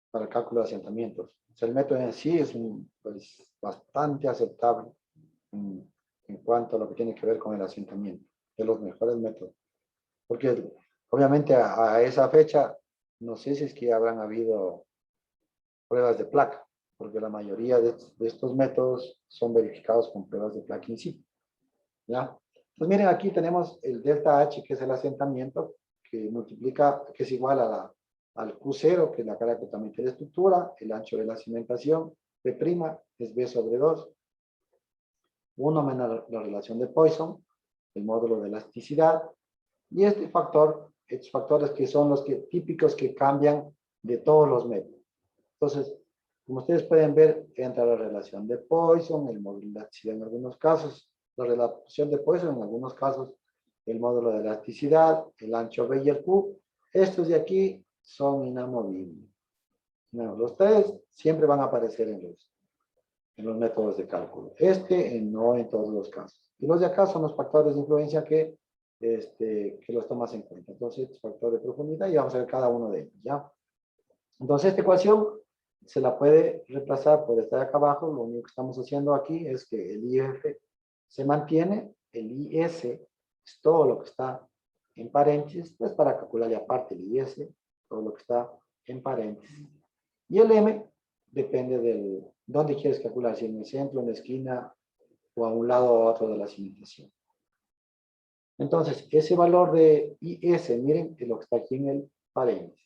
para el cálculo de asentamientos. O sea, el método en sí es pues, bastante aceptable en cuanto a lo que tiene que ver con el asentamiento. De los mejores métodos. Porque obviamente a esa fecha, no sé si es que habrán habido pruebas de placa, porque la mayoría de estos métodos son verificados con pruebas de placa in situ. ¿Ya? Pues miren, aquí tenemos el delta H, que es el asentamiento, que multiplica, que es igual al Q0, que es la carga totalmente de estructura, el ancho de la cimentación, P' es B sobre 2, 1 menos la relación de Poisson, el módulo de elasticidad, y estos factores que son los típicos que cambian de todos los métodos. Entonces, como ustedes pueden ver, entra la relación de Poisson, el módulo de elasticidad en algunos casos, la relación de Poisson en algunos casos, el módulo de elasticidad, el ancho B y el Q. Estos de aquí son inamovibles. No, los tres siempre van a aparecer en los métodos de cálculo. No en todos los casos. Y los de acá son los factores de influencia que los tomas en cuenta. Entonces, factor de profundidad, y vamos a ver cada uno de ellos, ¿ya? Entonces, esta ecuación se la puede reemplazar por esta de acá abajo. Lo único que estamos haciendo aquí es que el IF se mantiene, el IS es todo lo que está en paréntesis, pues para calcular ya aparte el IS, todo lo que está en paréntesis. Y el M depende de dónde quieres calcular, si en el centro, en la esquina, o a un lado o a otro de la cimentación. Entonces, ese valor de IS, miren, es lo que está aquí en el paréntesis.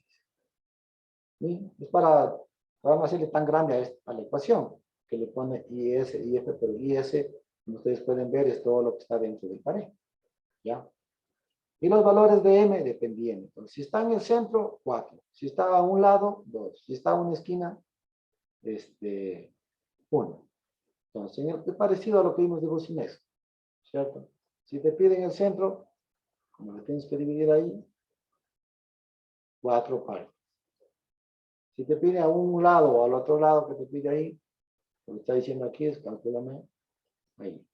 ¿Sí? Es para no hacerle tan grande a la ecuación, que le pone IS, IF, pero IS, como ustedes pueden ver, es todo lo que está dentro del paréntesis. ¿Ya? Y los valores de m dependían. Entonces, si está en el centro, 4. Si está a un lado, 2. Si está a una esquina, 1. Entonces, es parecido a lo que vimos de Business, ¿cierto? Si te piden el centro, como lo tienes que dividir ahí, 4 partes. Si te pide a un lado o al otro lado que te pide ahí, lo que está diciendo aquí es calcúlame ahí.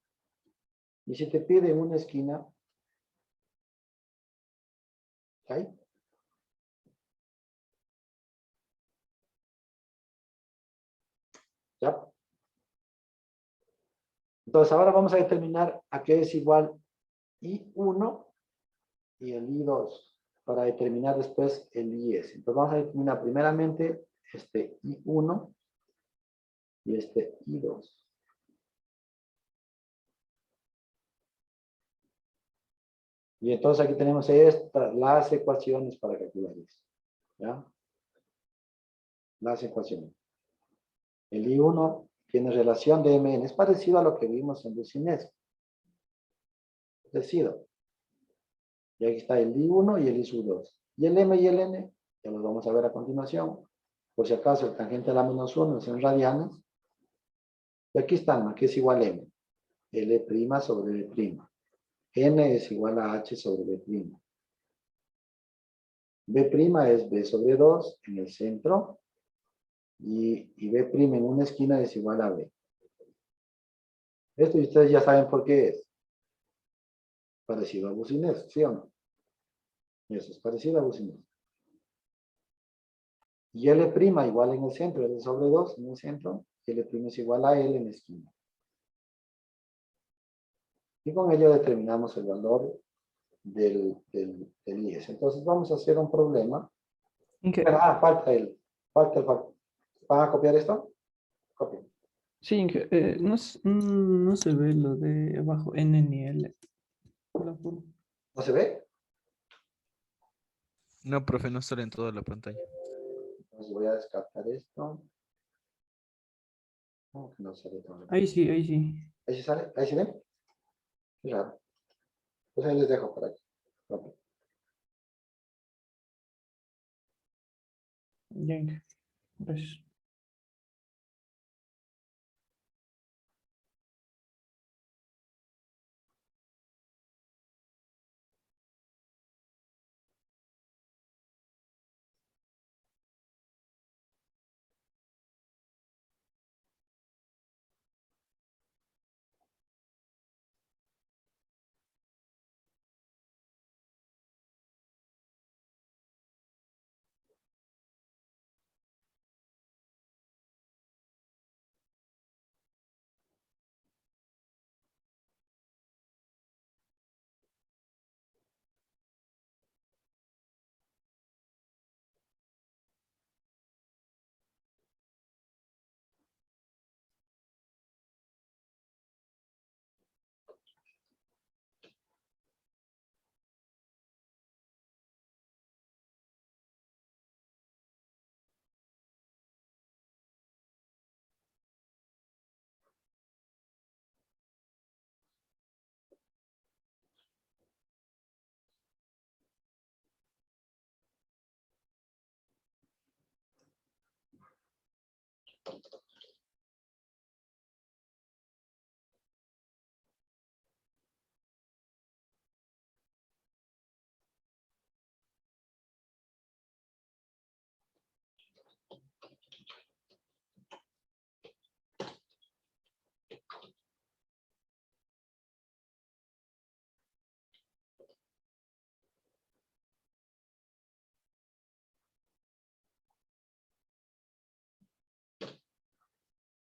Y si te pide en una esquina, ahí. ¿Ya? Entonces ahora vamos a determinar a qué es igual I1 y el I2 para determinar después el IS. Entonces vamos a determinar primeramente este I1 y este I2. Y entonces aquí tenemos las ecuaciones para calcular eso. ¿Ya? Las ecuaciones. El I1 tiene relación de MN. Es parecido a lo que vimos en Business. Es parecido. Y aquí está el I1 y el I2. Y el M y el N, ya los vamos a ver a continuación. Por si acaso el tangente a la menos 1 es en radianes. Y aquí están, aquí es igual a M. L' sobre B'. N es igual a H sobre B'. B' es B sobre 2 en el centro. Y B' en una esquina es igual a B. Esto ustedes ya saben por qué es. Parecido a Business, ¿sí o no? Eso es parecido a Business. Y L' igual en el centro, L sobre 2 en el centro, y L' es igual a L en la esquina. Y con ello determinamos el valor del IS. Entonces vamos a hacer un problema. Inge, Falta el. ¿Van a copiar esto? Copien. sí, Inge, no se ve lo de abajo N ni L. ¿No se ve? No, profe, no sale en toda la pantalla. Entonces voy a descartar esto. ¿Cómo que no sale todo? Ahí sí, ahí sí. ¿Ahí sí sale? ¿Ahí sí ven? Qué raro. Pues ahí les dejo por aquí. Copien. Ya, Inge. Gracias.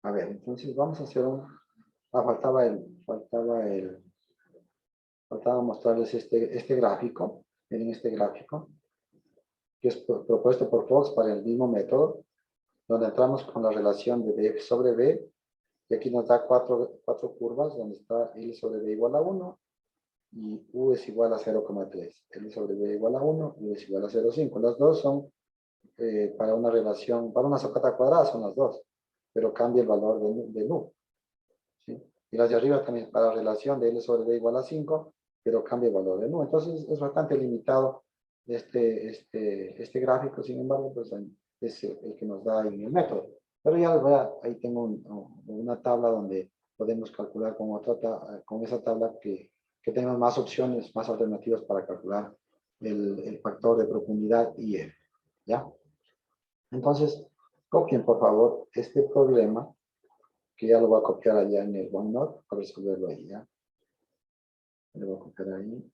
A ver, entonces vamos a hacer un. Faltaba mostrarles este gráfico. Miren este gráfico, que es propuesto por Fox para el mismo método, donde entramos con la relación de B sobre B, y aquí nos da cuatro curvas, donde está L sobre B igual a 1, y U es igual a 0,3. L sobre B igual a 1, U es igual a 0,5. Las dos son para una relación, para una socata cuadrada son las dos, pero cambia el valor de U. ¿Sí? Y las de arriba también para la relación de L sobre B igual a 5, pero cambia el valor de nu. Entonces es bastante limitado este gráfico, sin embargo, pues es el que nos da en el método. Pero ya les voy a, ahí tengo una tabla donde podemos calcular con esa tabla que tenemos más opciones, más alternativas para calcular el factor de profundidad y F. ¿Ya? Entonces, copien por favor este problema, que ya lo voy a copiar allá en el OneNote para resolverlo ahí, ¿ya? Lo voy a copiar ahí.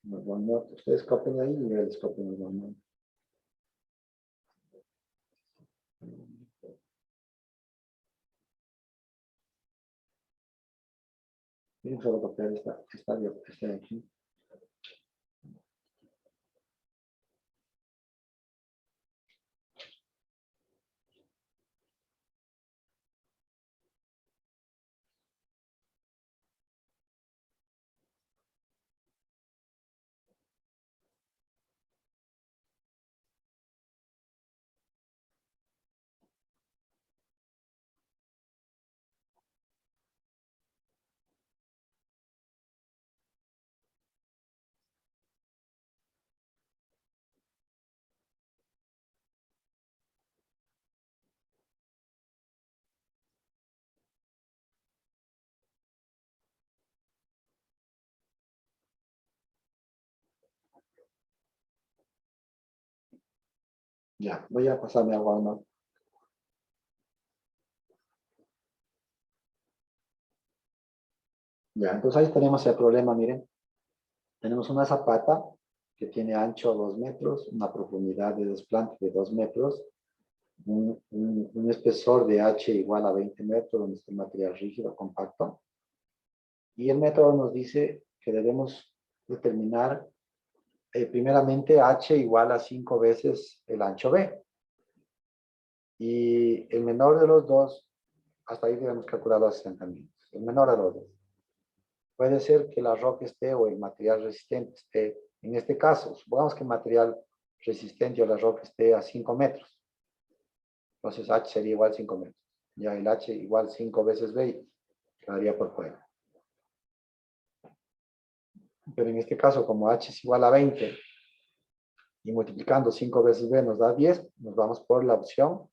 En el OneNote. Ustedes copien ahí y yo les copio en el OneNote. Miren, solo copiar esta de aquí. Ya, voy a pasarme a OneNote. Ya, entonces ahí tenemos el problema, miren. Tenemos una zapata que tiene ancho 2 metros, una profundidad de desplante de 2 metros, un espesor de H igual a 20 metros, donde está el material rígido, compacto. Y el método nos dice que debemos determinar primeramente H igual a 5 veces el ancho B. Y el menor de los dos, hasta ahí debemos calcular los asentamientos. El menor de los dos. Puede ser que la roca esté o el material resistente esté, en este caso, supongamos que el material resistente o la roca esté a 5 metros. Entonces H sería igual a 5 metros. Ya el H igual 5 veces B quedaría por fuera. Pero en este caso, como H es igual a 20 y multiplicando 5 veces B nos da 10, nos vamos por la opción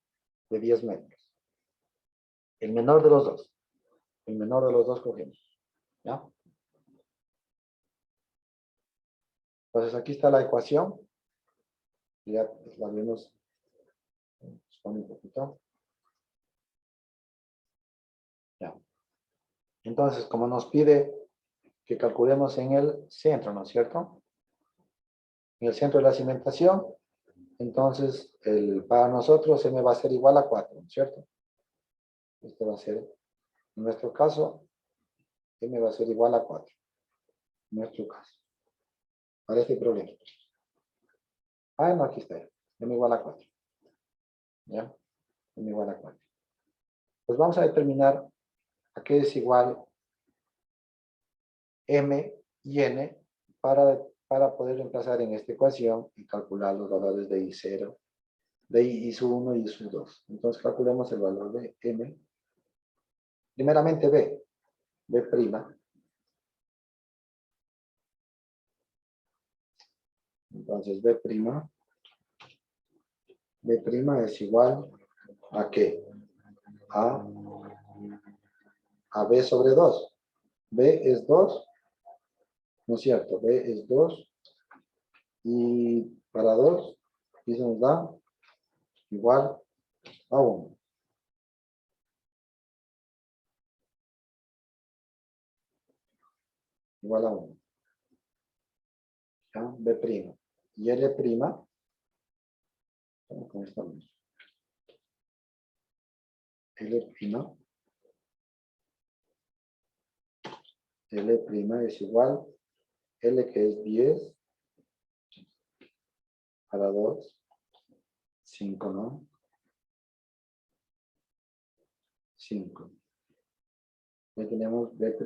de 10 metros. El menor de los dos. El menor de los dos cogemos. ¿Ya? Entonces aquí está la ecuación. Ya la vemos. Un poquito. Ya. Entonces, como nos pide que calculemos en el centro, ¿no es cierto? En el centro de la cimentación, entonces para nosotros M va a ser igual a 4, ¿no es cierto? Este va a ser, en nuestro caso, M va a ser igual a 4. En nuestro caso. Para este problema. Ah, no, aquí está. M igual a 4. ¿Ya? M igual a 4. Pues vamos a determinar a qué es igual M y N para poder reemplazar en esta ecuación y calcular los valores de I0, de I sub 1 y I sub 2. Entonces calculemos el valor de M. Primeramente B. B'. Entonces B'. B' es igual a ¿qué? A B sobre 2. B es 2. ¿No es cierto? B es 2. Y para 2, y se nos da igual a 1. Igual a 1. ¿Ya? B'. Y L', ¿cómo estamos? L', L' es igual, L que es 10, para 2, 5, ¿no? 5. Ya tenemos B',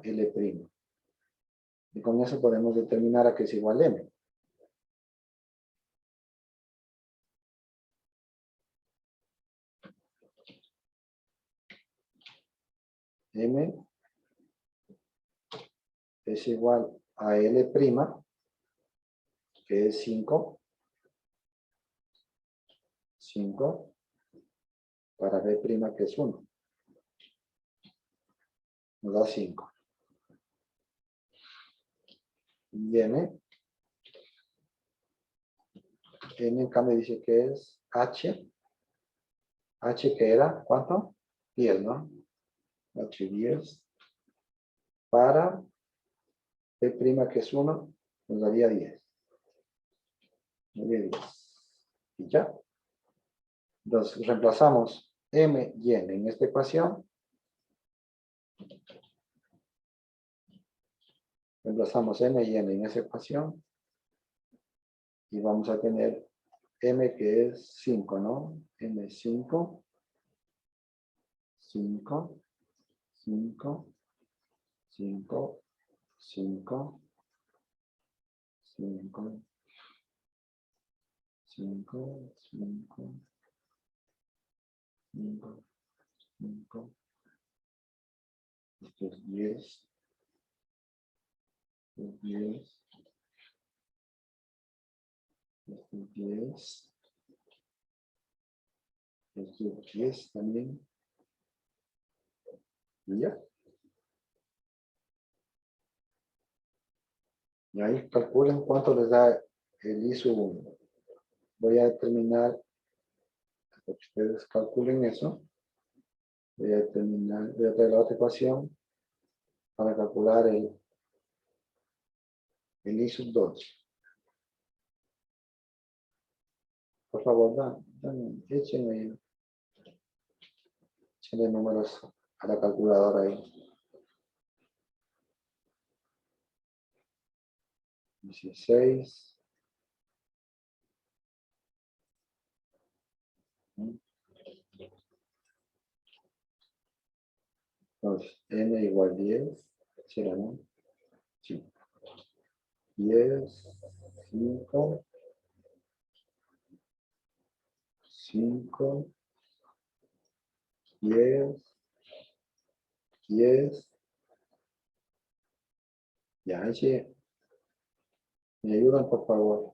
L'. Y con eso podemos determinar a qué es igual M. M es igual a L', que es 5. 5 para B', que es 1. Nos da 5. Y N en cambio dice que es H. H que era, ¿cuánto? 10, ¿no? H 10. Para B', que es 1, nos daría 10. Nos daría 10. Y ya. Entonces reemplazamos M y N en esta ecuación. Reemplazamos M y N en esa ecuación. Y vamos a tener M que es 5, ¿no? M es 5. 5. 5. 5. 5. 5. 5. 5. 5. 5. Esto es 10. 10. Esto es 10. Esto es 10 también. Y ya. Y ahí calculen cuánto les da el ISO 1. Voy a determinar, para que ustedes calculen eso. Voy a determinar, voy a traer la otra ecuación para calcular el ISO 2. Por favor, échenle números a la calculadora ahí. 16. Entonces, n igual 10. ¿Será, no? Sí. 10, 5, 5, 10, 10. Ya, sí. Me ayudan, por favor,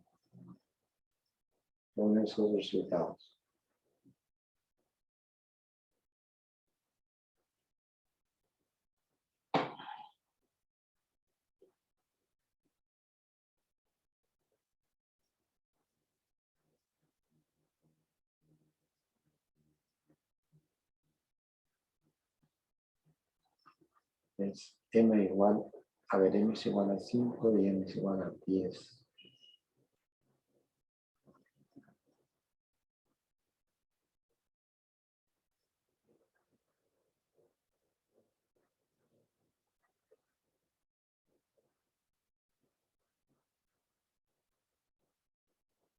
con esos resultados. Es m igual, a ver, m es igual a 5 y m es igual a 10.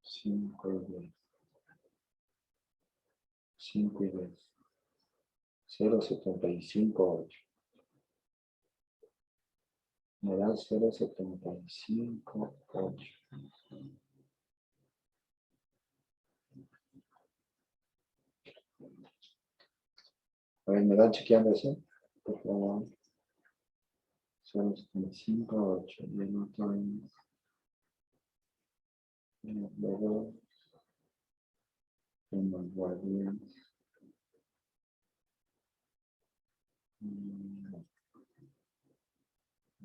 Cinco y 10. 5 y 10. 0,758. Me da 0,758. A ver, ¿me dan chequeando eso? Por favor. 0,758. Y el otro es... Luego... Tengo igual 10.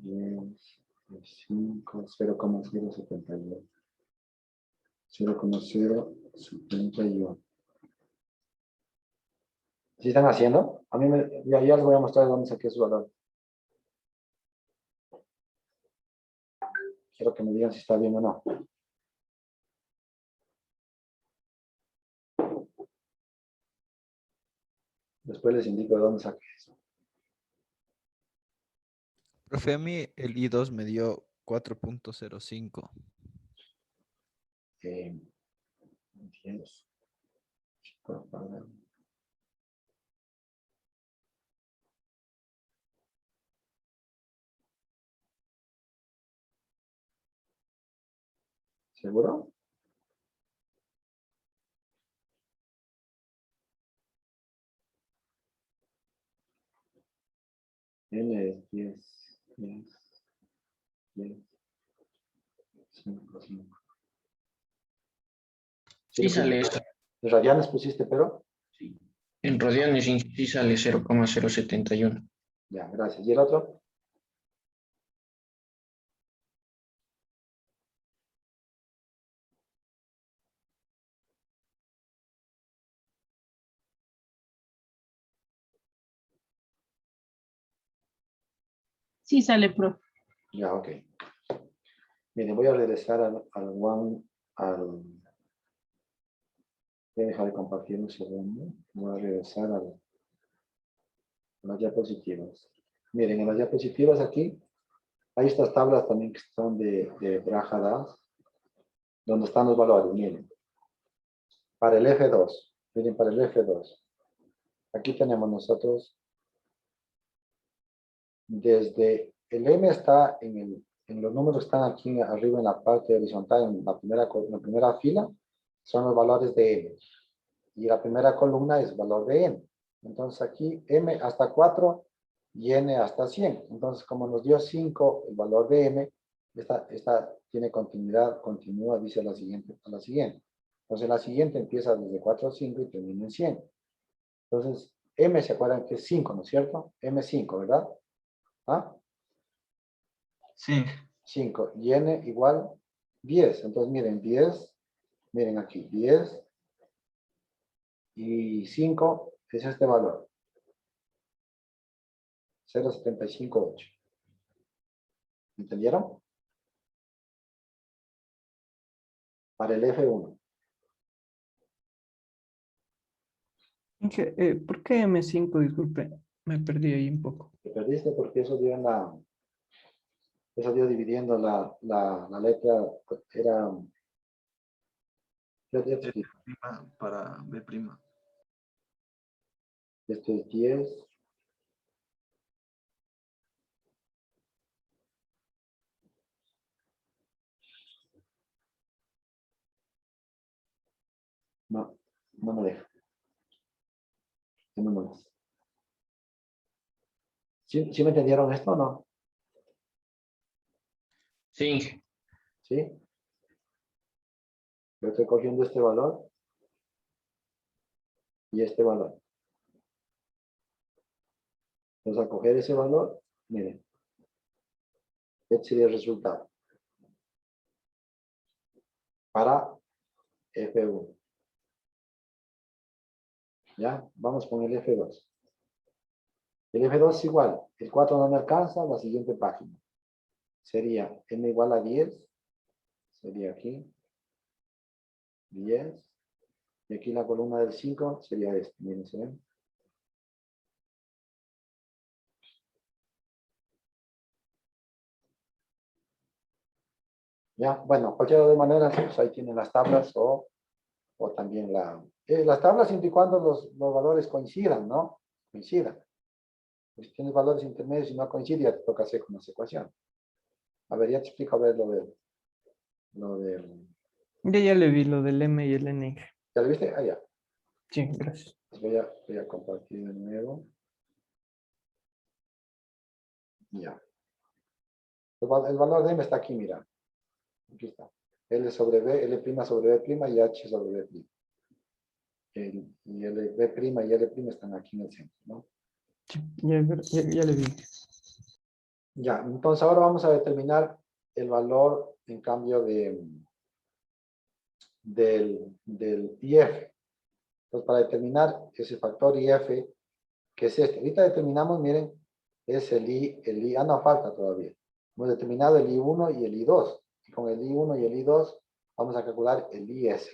10, 5, 0,071. 0,071. ¿Sí están haciendo? A mí ya les voy a mostrar dónde saqué su valor. Quiero que me digan si está bien o no. Después les indico de dónde saqué eso. Profe, a mí el I2 me dio 4.05. 10. ¿Seguro? N es 10. 10, 5, 5. Sí sale eso. ¿En radianes pusiste, pero? En radianes sí sale 0,071. Ya, gracias. ¿Y el otro? Sí sale, profe. Ya, ok. Miren, voy a regresar voy a dejar de compartir un segundo. Voy a regresar a las diapositivas. Miren, en las diapositivas aquí, hay estas tablas también que son de Brajadas, donde están los valores, miren. Para el F2, miren, para el F2. Aquí tenemos nosotros, desde el M está en los números que están aquí arriba en la parte horizontal, en la primera fila, son los valores de M. Y la primera columna es valor de N. Entonces aquí M hasta 4 y N hasta 100. Entonces como nos dio 5 el valor de M, esta tiene continuidad, continúa, dice a la siguiente. Entonces la siguiente empieza desde 4 a 5 y termina en 100. Entonces M se acuerdan que es 5, ¿no es cierto? M5, ¿verdad? ¿Ah? Sí. 5 y N igual 10. Entonces miren, 10, miren aquí, 10 y 5 es este valor. 0,758. ¿Entendieron? Para el F1. ¿Por qué M5? Disculpe, me perdí ahí un poco. Te perdiste porque eso dio dividiendo la letra, era, ya te explico. Para B'. Esto es 10. No, no me deja. No me deja. ¿Sí me entendieron esto o no? Sí. ¿Sí? Yo estoy cogiendo este valor y este valor. Entonces, a coger ese valor, miren, este sería el resultado para F1. ¿Ya? Vamos con el F2. El F2 es igual. El 4 no me alcanza, la siguiente página. Sería n igual a 10. Sería aquí. 10. Y aquí la columna del 5 sería este. Miren, ¿se ven? Ya, bueno, cualquiera de maneras, pues ahí tienen las tablas o también las tablas siempre y cuando los valores coincidan, ¿no? Coincidan. Pues si tienes valores intermedios y no coincide, ya te toca hacer con esa ecuación. A ver, ya te explico a ver lo del. Ya le vi lo del M y el N. ¿Ya lo viste? Ah, ya. Sí, gracias. Pues voy a compartir de nuevo. Ya. El valor de M está aquí, mira. Aquí está. L sobre B, L' sobre B' y H sobre B'. Y L, B' y L' están aquí en el centro, ¿no? Sí, ya le vi. Ya, entonces ahora vamos a determinar el valor, en cambio, del IF. Entonces, para determinar ese factor IF, que es este. Ahorita determinamos, miren, es el I, no falta todavía. Hemos determinado el I1 y el I2. Y con el I1 y el I2 vamos a calcular el IS.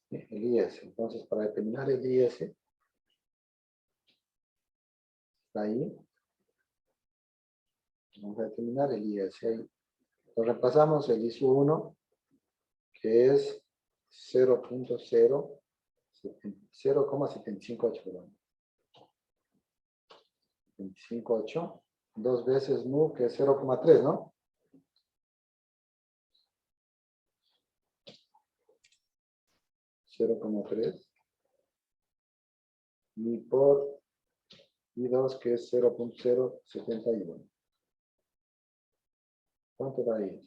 El IS. Entonces, para determinar el IS, está ahí. Vamos a determinar el IS ahí. Entonces, reemplazamos el IS1, que es 0,758, perdón. 25,8. 2 veces mu, que es 0,3, ¿no? $0,3 y por I2 que es 0,071. ¿Cuánto da ahí?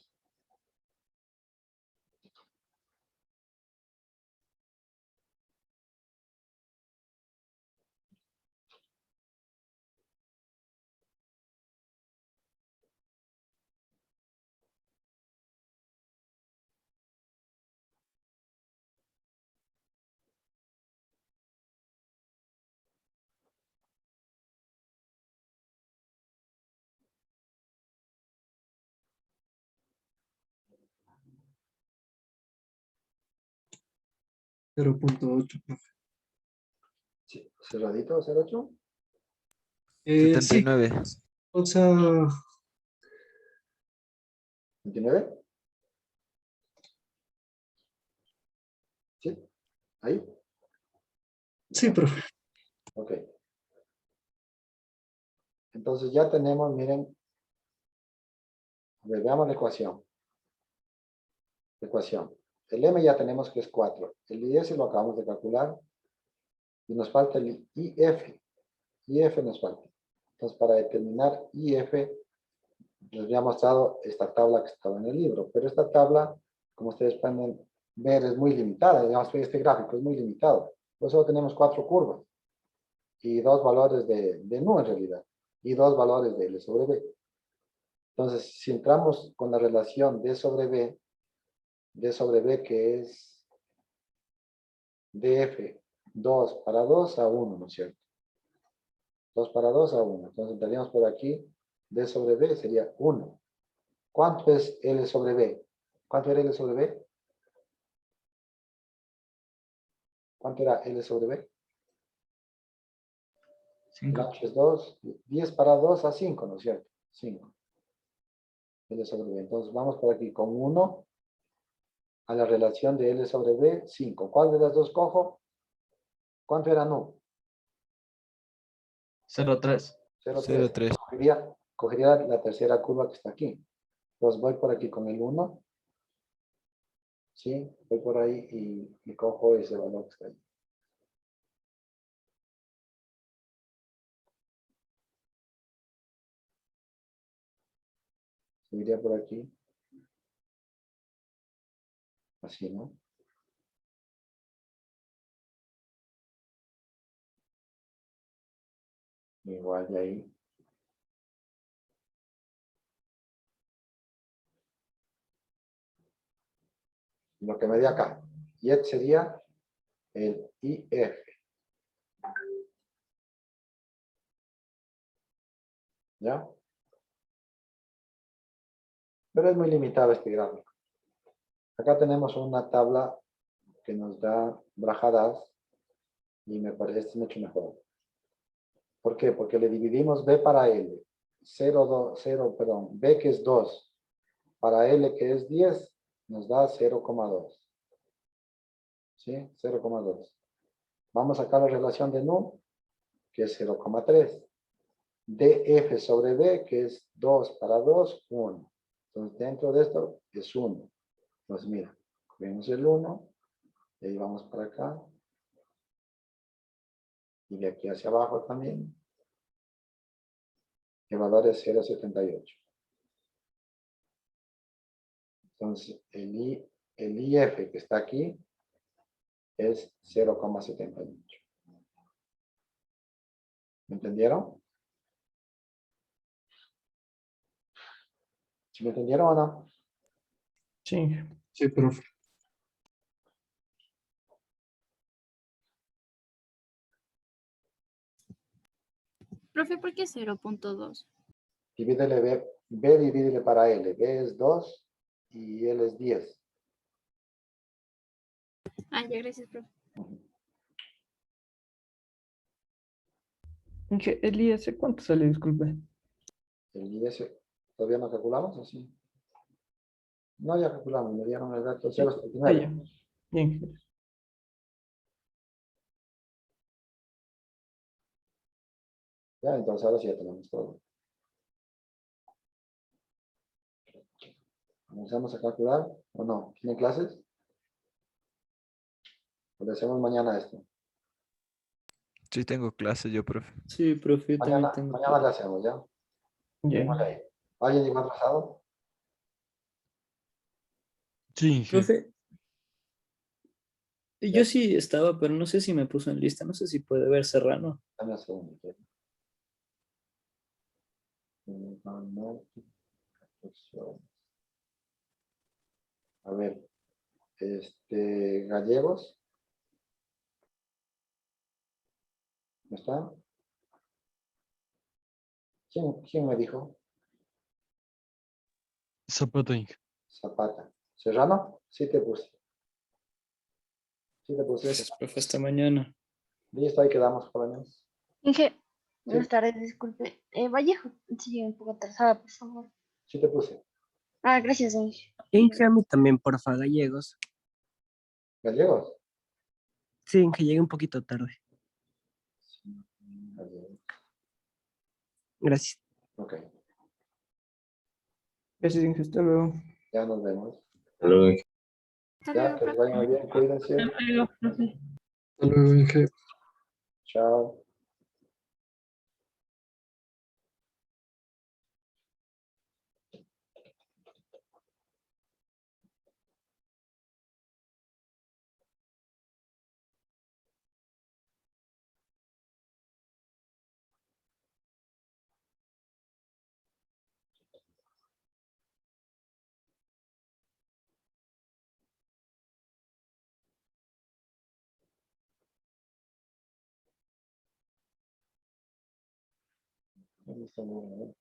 Sí, cerradito, 0.8. 79. 29. ¿Sí? ¿Ahí? Sí, profe. Ok. Entonces ya tenemos, miren, a ver, veamos la ecuación. Ecuación. El M ya tenemos que es 4. El IS lo acabamos de calcular. Y nos falta el IF. IF nos falta. Entonces, para determinar IF, les había mostrado esta tabla que estaba en el libro. Pero esta tabla, como ustedes pueden ver, es muy limitada. Digamos, este gráfico es muy limitado. Por eso tenemos 4 curvas. Y 2 valores de nu en realidad. Y 2 valores de L sobre B. Entonces, si entramos con la relación D sobre B que es DF 2 para 2 a 1, ¿no es cierto? 2 para 2 a 1. Entonces, entraríamos por aquí, D sobre B sería 1. ¿Cuánto es L sobre B? ¿Cuánto era L sobre B? ¿Cuánto era L sobre B? 5. El H es 2, 10 para 2 a 5, ¿no es cierto? 5. L sobre B. Entonces, vamos por aquí con 1 a la relación de L sobre B, 5. ¿Cuál de las dos cojo? ¿Cuánto era nu? 0.3. 0,3. 0,3. Cogería la tercera curva que está aquí. Entonces voy por aquí con el 1. ¿Sí? Voy por ahí y cojo ese valor que está ahí. Subiría por aquí. Así, ¿no? Igual de ahí. Lo que me dé acá. Y este sería el IF. ¿Ya? Pero es muy limitado este gráfico. Acá tenemos una tabla que nos da brajadas y me parece mucho mejor. ¿Por qué? Porque le dividimos B para L. 0, perdón, B que es 2 para L que es 10 nos da 0,2. ¿Sí? 0,2. Vamos a sacar la relación de nu, que es 0,3. DF sobre B, que es 2 para 2, 1. Entonces, dentro de esto es 1. Entonces, mira, cogemos el 1, y ahí vamos para acá. Y de aquí hacia abajo también. El valor es 0,78. Entonces, el IF que está aquí es 0,78. ¿Me entendieron? ¿Sí me entendieron o no? Sí. Sí, profe. Profe, ¿por qué 0.2? Divídele B, divídele para L. B es 2 y L es 10. Ah, ya, gracias, profe. ¿El IS cuánto sale? Disculpe. El IS, ¿todavía no calculamos o sí? No, ya calculamos, me dieron el dato Ah, ya. 0,79. Bien. Ya, entonces ahora sí ya tenemos todo. ¿Comenzamos a calcular o no? ¿Tienen clases? ¿O le hacemos mañana esto? Sí tengo clase yo, profe. Sí, profe, yo también Mañana, tengo. mañana le hacemos, ¿ya? Bien. Démosle ahí. ¿Alguien llegó atrasado? Sí, Inge. Profe, yo sí estaba, pero no sé si me puso en lista. No sé si puede ver Serrano. Dame un segundo. A ver, gallegos. ¿No está? ¿Quién me dijo? Zapata, Inge. Zapata. ¿Serrano? Sí te puse. Sí te puse. Gracias, profe. Hasta mañana. Listo, ahí quedamos, jóvenes. Inge, buenas tardes, disculpe. Vallejo, sí, un poco atrasada, por favor. Sí te puse. Ah, gracias, Inge. Inge, a mí también, porfa, gallegos. ¿Gallegos? Sí, Inge, llegué un poquito tarde. Gallegos. Gracias. Ok, Gracias, Inge. Hasta luego. ya nos vemos. Hasta Ya, luego, que les vaya muy bien, cuídense. Hasta luego, profe. Hasta luego, Inge. Chao. ¿Dónde está mi ordenador?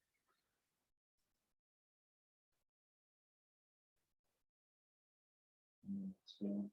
Sí.